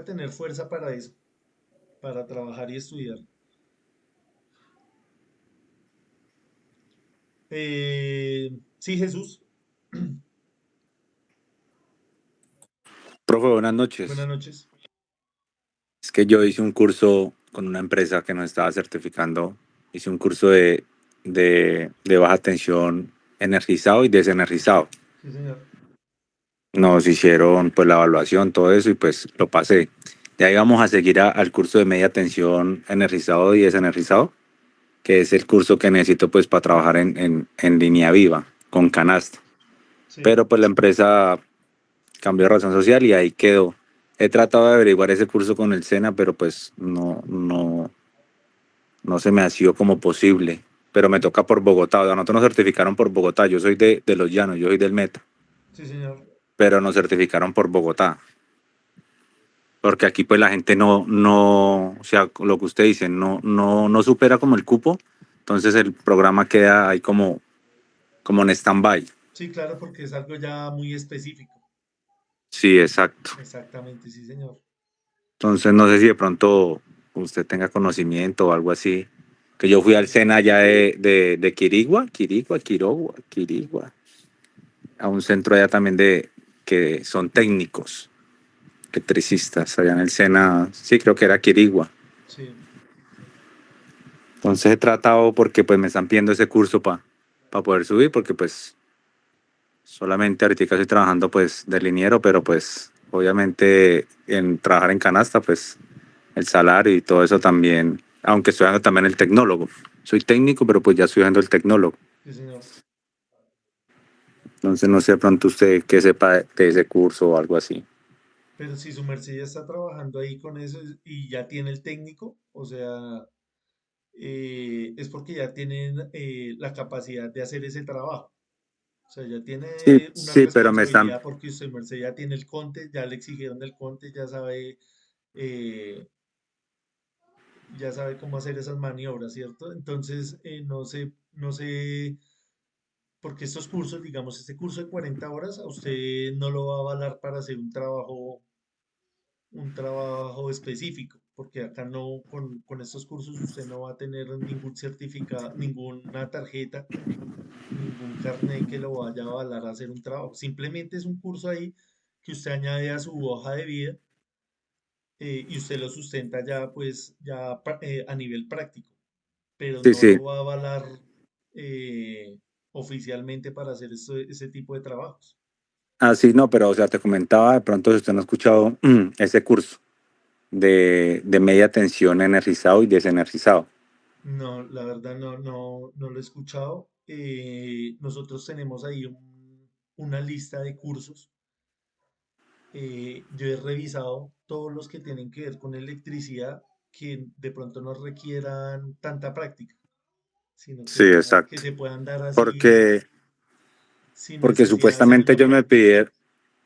tener fuerza para eso, para trabajar y estudiar. Sí, Jesús, Profe, buenas buenas noches. noches. Es que yo hice un curso con una empresa que nos estaba certificando. Hice un curso de baja tensión energizado y desenergizado. Sí, señor. Nos hicieron pues la evaluación, todo eso y pues lo pasé. De ahí vamos a seguir al curso de media tensión energizado y desenergizado, que es el curso que necesito pues para trabajar en línea viva, con canasta. Sí. Pero pues la empresa cambió de razón social y ahí quedó. He tratado de averiguar ese curso con el SENA, pero pues no se me ha sido como posible. Pero me toca por Bogotá. O sea, nosotros nos certificaron por Bogotá. Yo soy de Los Llanos, yo soy del Meta. Sí, señor. Pero nos certificaron por Bogotá. Porque aquí pues la gente o sea, lo que usted dice, no supera como el cupo. Entonces el programa queda ahí como en stand-by. Sí, claro, porque es algo ya muy específico. Sí, exacto. Exactamente, sí, señor. Entonces no sé si de pronto usted tenga conocimiento o algo así que yo fui al SENA allá de Quirigua, a un centro allá también que son técnicos, electricistas, allá en el SENA, sí, creo que era Quirigua. Sí. Entonces he tratado porque pues me están pidiendo ese curso para poder subir, porque pues solamente ahorita estoy trabajando pues de liniero, pero pues obviamente en trabajar en canasta pues el salario y todo eso también, aunque estoy dando también el tecnólogo. Soy técnico, pero pues ya estoy dando el tecnólogo. Sí, señor. Entonces no sé de pronto usted que sepa de ese curso o algo así. Pero si su merced ya está trabajando ahí con eso y ya tiene el técnico, o sea, es porque ya tienen la capacidad de hacer ese trabajo. O sea, ya Sí, tiene una sí, pero me están... responsabilidad porque usted merced ya tiene el conte, ya le exigieron el conte, eh, ya sabe cómo hacer esas maniobras, ¿cierto? Entonces, no sé, porque estos cursos, digamos, este curso de 40 horas, a usted no lo va a avalar para hacer un trabajo específico, porque acá no, con estos cursos usted no va a tener ningún certificado, ninguna tarjeta, ningún carnet que lo vaya a avalar a hacer un trabajo. Simplemente es un curso ahí que usted añade a su hoja de vida y usted lo sustenta ya, pues, ya a nivel práctico, pero Sí, no sí. lo va a avalar eh, oficialmente para hacer ese tipo de trabajos. Ah, sí, no, pero o sea, te comentaba de pronto si usted no ha escuchado ese curso de media tensión energizado y desenergizado. No, la verdad no lo he escuchado. Nosotros tenemos ahí una lista de cursos. Yo he revisado todos los que tienen que ver con electricidad que de pronto no requieran tanta práctica, sino que Sí, que exacto. se puedan dar así Porque, sin porque necesidad de hacer supuestamente una yo práctica.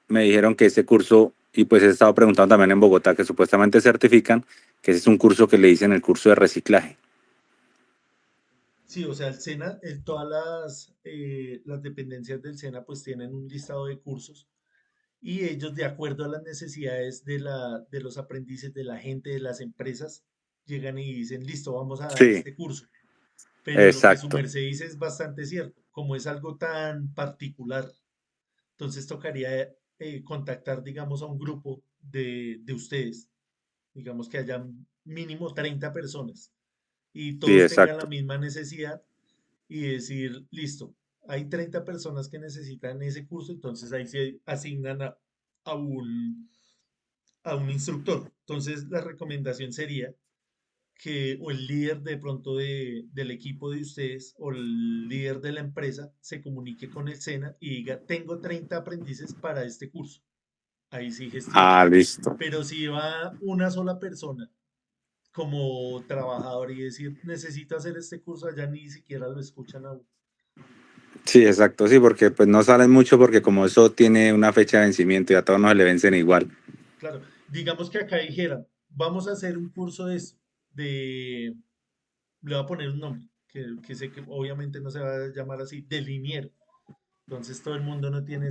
me dijeron que ese curso, y pues he estado preguntando también en Bogotá, que supuestamente certifican que ese es un curso que le dicen el curso de reciclaje. Sí, o sea, el SENA, todas las dependencias del SENA pues tienen un listado de cursos y ellos de acuerdo a las necesidades de los aprendices, de la gente, de las empresas, llegan y dicen, listo, vamos a dar Sí, este curso. Pero lo que su exacto. merced dice es bastante cierto, como es algo tan particular, entonces tocaría contactar, digamos, a un grupo de ustedes, digamos que haya mínimo 30 personas y Sí, todos tengan la exacto. misma necesidad y decir, listo, hay 30 personas que necesitan ese curso, entonces ahí se asignan a un, a un instructor. Entonces la recomendación sería que o el líder de pronto del equipo de ustedes o el líder de la empresa se comunique con el SENA y diga, tengo 30 aprendices para este curso. Ahí sí gestiona. Ah, listo. Pero si va una sola persona como trabajador y decir, necesito hacer este curso, allá ni siquiera lo escuchan aún. Sí, exacto, sí, porque pues no salen mucho porque como eso tiene una fecha de vencimiento y a todos nos le vencen igual. Claro, digamos que acá dijeran, vamos a hacer un curso de, le voy a poner un nombre, que sé que obviamente no se va a llamar así, de liniero. Entonces todo el mundo no tiene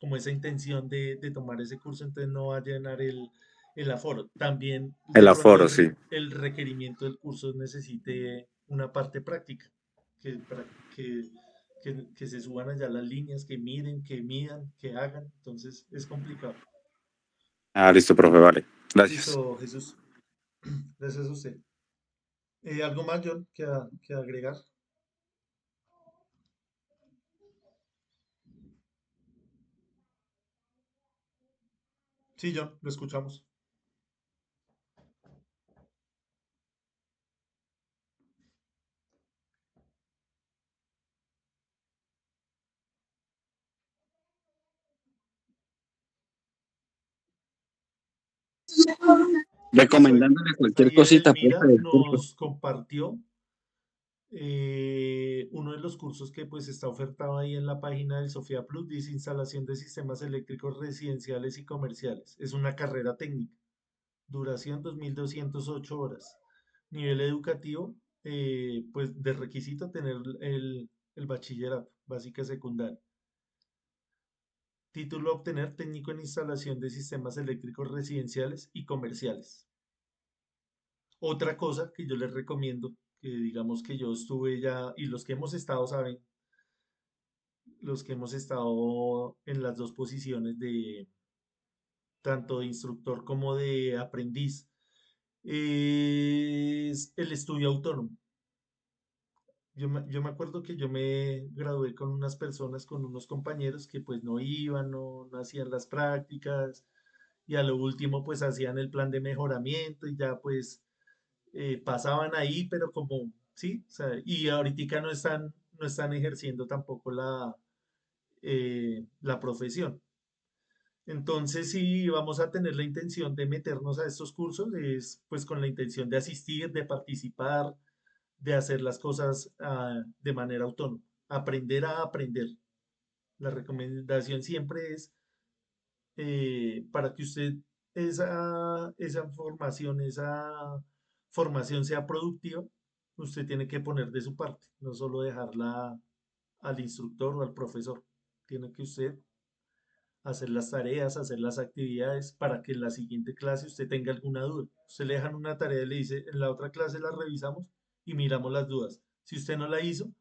como esa intención de tomar ese curso, entonces no va a llenar el aforo. También de El pronto aforo, sí. el requerimiento del curso necesite una parte práctica, que, pra- que, que se suban allá las líneas, que miren, que midan, que hagan. Entonces es complicado. Ah, listo, profe, vale. Gracias. Listo, Jesús. Gracias a usted. ¿Algo más, John, que agregar? Sí, John, lo escuchamos. Listo. Recomendándole cualquier Ahí cosita, profe, Edelmira del curso. nos compartió uno de los cursos que pues está ofertado ahí en la página del Sofía Plus, dice instalación de sistemas eléctricos residenciales y comerciales. Es una carrera técnica, duración 2.208 horas. Nivel educativo, pues de requisito tener el bachillerato, básica secundaria. Título a obtener técnico en instalación de sistemas eléctricos residenciales y comerciales. Otra cosa que yo les recomiendo que digamos que yo estuve ya, y los que hemos estado saben, los que hemos estado en las dos posiciones de tanto de instructor como de aprendiz, es el estudio autónomo. Yo me acuerdo que yo me gradué con unas personas, con unos compañeros que pues no iban, no hacían las prácticas y a lo último pues hacían el plan de mejoramiento y ya pues pasaban ahí, pero como, sí, o sea, y ahorita no están ejerciendo tampoco la profesión. Entonces, si vamos a tener la intención de meternos a estos cursos, es pues con la intención de asistir, de participar, de hacer las cosas de manera autónoma, aprender a aprender. La recomendación siempre es para que usted esa formación sea productiva, usted tiene que poner de su parte, no solo dejarla al instructor o al profesor. Tiene que usted hacer las tareas, hacer las actividades para que en la siguiente clase usted tenga alguna duda. Usted le dejan una tarea y le dice, en la otra clase la revisamos y miramos las dudas. Si usted no la hizo,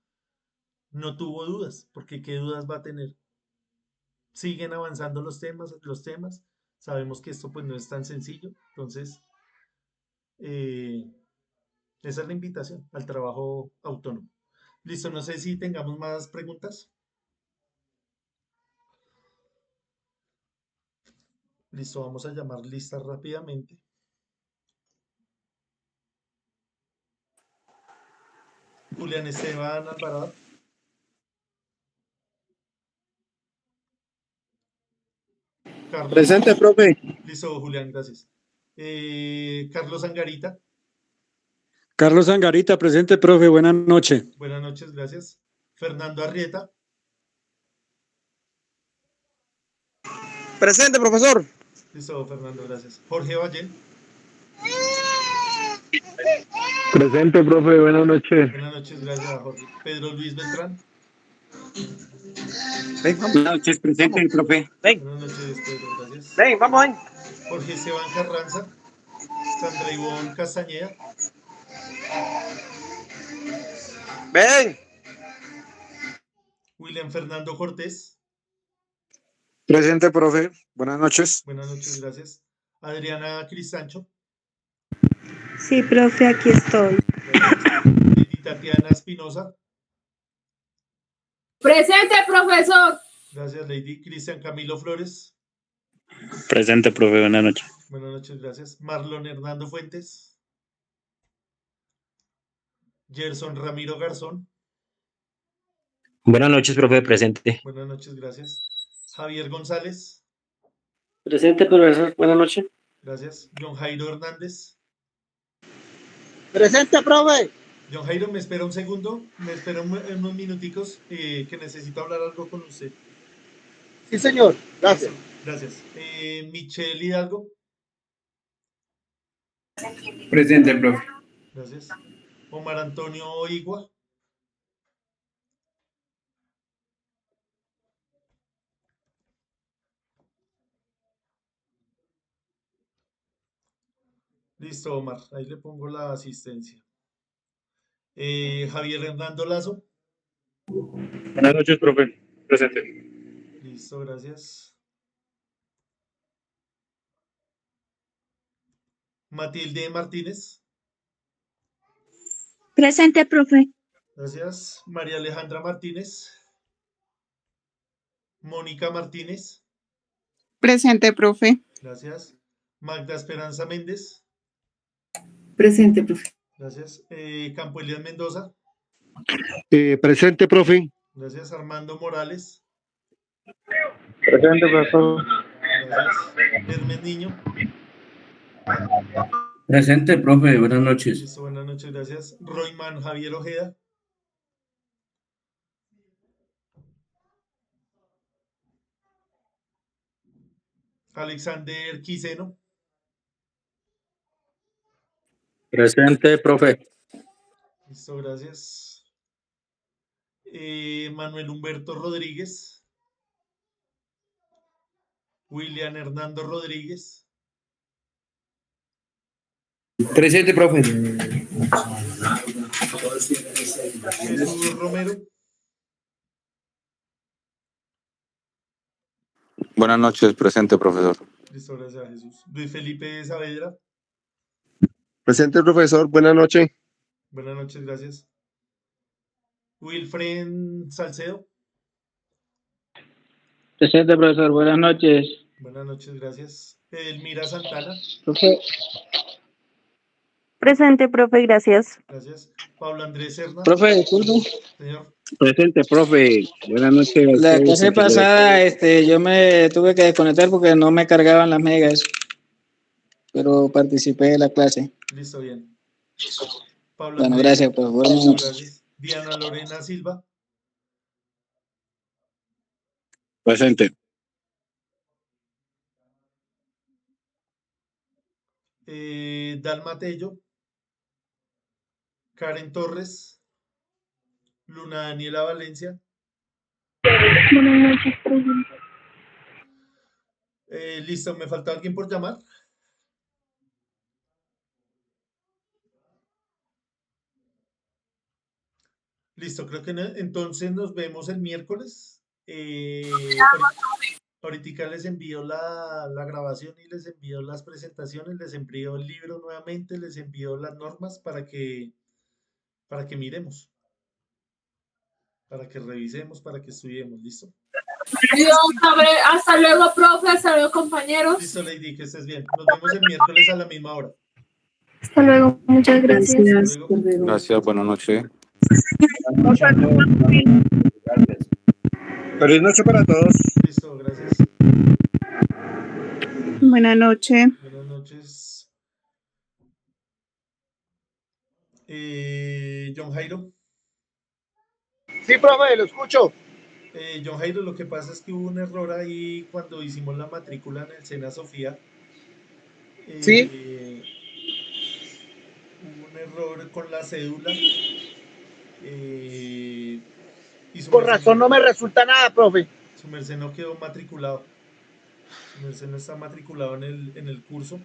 no tuvo dudas, porque ¿qué dudas va a tener? Siguen avanzando los temas. Sabemos que esto pues no es tan sencillo, entonces eh, esa es la invitación al trabajo autónomo. Listo, no sé si tengamos más preguntas. Listo, vamos a llamar lista rápidamente. Julián Esteban Alvarado. Carlos. Presente, profe. Listo, Julián, gracias. Carlos Angarita. Carlos Angarita, presente, profe. Buenas noches. Buenas noches, gracias. Fernando Arrieta. Presente, profesor. Listo, Fernando, gracias. Jorge Valle. Presente, profe, buenas noches. Buenas noches, gracias, Jorge. Pedro Luis Beltrán. Buenas noches, presente, profe. Buenas noches, Pedro, gracias. Ven, vamos ahí. Jorge Esteban Carranza. Sandra Ivonne Castañeda. Ven. William Fernando Cortés. Presente, profe. Buenas noches. Buenas noches, gracias. Adriana Cristancho. Sí, profe, aquí estoy. Lady Tatiana Espinosa. Presente, profesor. Gracias, Lady. Cristian Camilo Flores. Presente, profe. Buenas noches. Buenas noches, gracias. Marlon Hernando Fuentes. Gerson Ramiro Garzón. Buenas noches, profe, presente. Buenas noches, gracias. Javier González. Presente, profesor. Buenas noches. Gracias. John Jairo Hernández. Presente, profe. John Jairo, me espera un segundo, me espera unos minuticos que necesito hablar algo con usted. Sí, señor. Gracias. Gracias. Michelle Hidalgo. Presente, profe. Gracias. Omar Antonio Igua. Listo, Omar. Ahí le pongo la asistencia. Javier Hernando Lazo. Buenas noches, profe. Presente. Listo, gracias. Matilde Martínez. Presente, profe. Gracias. María Alejandra Martínez. Mónica Martínez. Presente, profe. Gracias. Magda Esperanza Méndez. Presente, profe. Gracias. Campo Elias Mendoza. Presente, profe. Gracias. Armando Morales. Presente, profesor. Gracias. Hermes Niño. Presente, profe. Buenas noches. Listo, buenas noches, gracias. Royman Javier Ojeda. Alexander Quiseno. Presente, profe. Listo, gracias. Manuel Humberto Rodríguez. William Hernando Rodríguez. Presente, profe. Jesús Romero. Buenas noches, presente, profesor. Listo, gracias, Jesús. Luis Felipe Saavedra. Presente, profesor. Buenas noches. Buenas noches, gracias. Wilfred Salcedo. Presente, profesor. Buenas noches. Buenas noches, gracias. Elmira Santana. Profe, Presente, profe, gracias. Gracias. Pablo Andrés Serna. Profe, disculpe. Señor. Presente, profe. Buenas noches. a la usted y clase compañeros. pasada, yo me tuve que desconectar porque no me cargaban las megas, pero participé de la clase. Listo, bien. Pablo Bueno, Andrés. gracias, pues, buenas noches. Gracias. Diana Lorena Silva. Presente. Dalma Tello. Karen Torres. Luna Daniela Valencia. Buenas noches, presente. Listo, ¿me falta alguien por llamar? Listo, creo que entonces nos vemos el miércoles. Ahorita les envío la grabación y les envío las presentaciones, les envío el libro nuevamente, les envío las normas para que miremos, para que revisemos, para que estudiemos, ¿listo? Hasta luego, profe, hasta luego, compañeros. Listo, Lady, que estés bien. Nos vemos el miércoles a la misma hora. Hasta luego, muchas gracias. Gracias. Hasta luego. Gracias, buenas noches. Feliz noche para todos. Listo, gracias. Buenas noches. Buenas noches. John Jairo. Sí, profe, lo escucho. John Jairo, lo que pasa es que hubo un error ahí cuando hicimos la matrícula en el Sena Sofía. Sí. Hubo un error con la cédula. Con razón no me resulta nada, profe. Su merced no quedó matriculado. Su merced no está matriculado en el curso.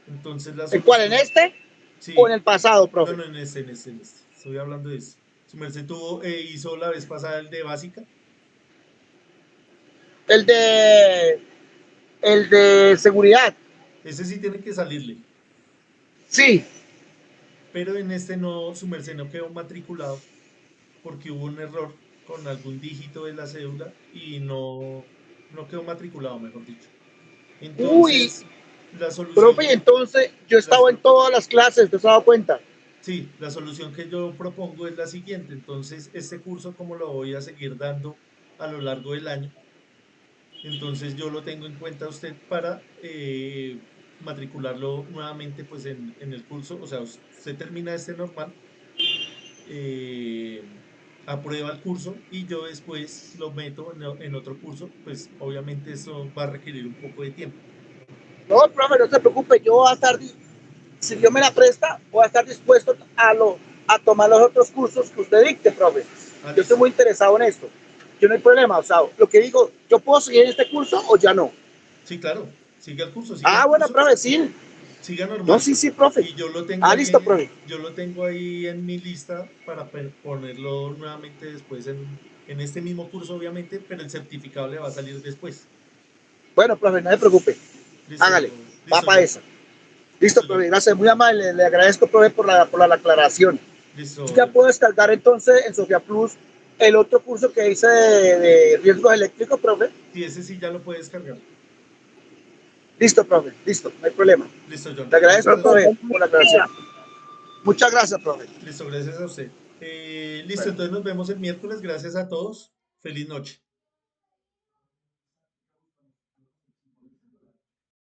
Entonces la ¿En cuál? ¿En este? Sí. ¿O en el pasado, profe? No, en este. Estoy hablando de eso. Su merced hizo la vez pasada el de básica. El de seguridad. Ese sí tiene que salirle. Sí. Pero en este no, su merced no quedó matriculado porque hubo un error con algún dígito de la cédula y no quedó matriculado, mejor dicho. Entonces, la solución... Profe, entonces yo estaba en todas las clases, ¿te has dado cuenta? Sí, la solución que yo propongo es la siguiente. Entonces, este curso, como lo voy a seguir dando a lo largo del año, entonces yo lo tengo en cuenta a usted para matricularlo nuevamente pues en el curso. O sea, usted termina este normal, aprueba el curso y yo después lo meto en otro curso. Pues obviamente eso va a requerir un poco de tiempo. No, profe, no se preocupe, yo voy a estar, si Dios me la presta, voy a estar dispuesto a tomar los otros cursos que usted dicte, profe. Yo estoy muy interesado en esto. Yo no hay problema, o sea, lo que digo, ¿yo puedo seguir en este curso o ya no? Sí, claro, sigue el curso. Bueno, profe, sí. Siga normal. No, sí, profe. Y yo lo tengo listo, profe. Yo lo tengo ahí en mi lista para ponerlo nuevamente después en este mismo curso, obviamente, pero el certificado le va a salir después. Bueno, profe, no se preocupe. Listo, hágale, va para esa. Listo, profe, gracias, muy amable, le agradezco, profe, por la aclaración. Listo. Ya puedo descargar entonces en Sofía Plus el otro curso que hice de riesgos eléctricos, profe. Sí, ese sí ya lo puedes descargar. Listo, profe, listo, no hay problema. Listo, John. Le agradezco, profe, por la aclaración. Muchas gracias, profe. Listo, gracias a usted. Listo, entonces nos vemos el miércoles. Gracias a todos. Feliz noche.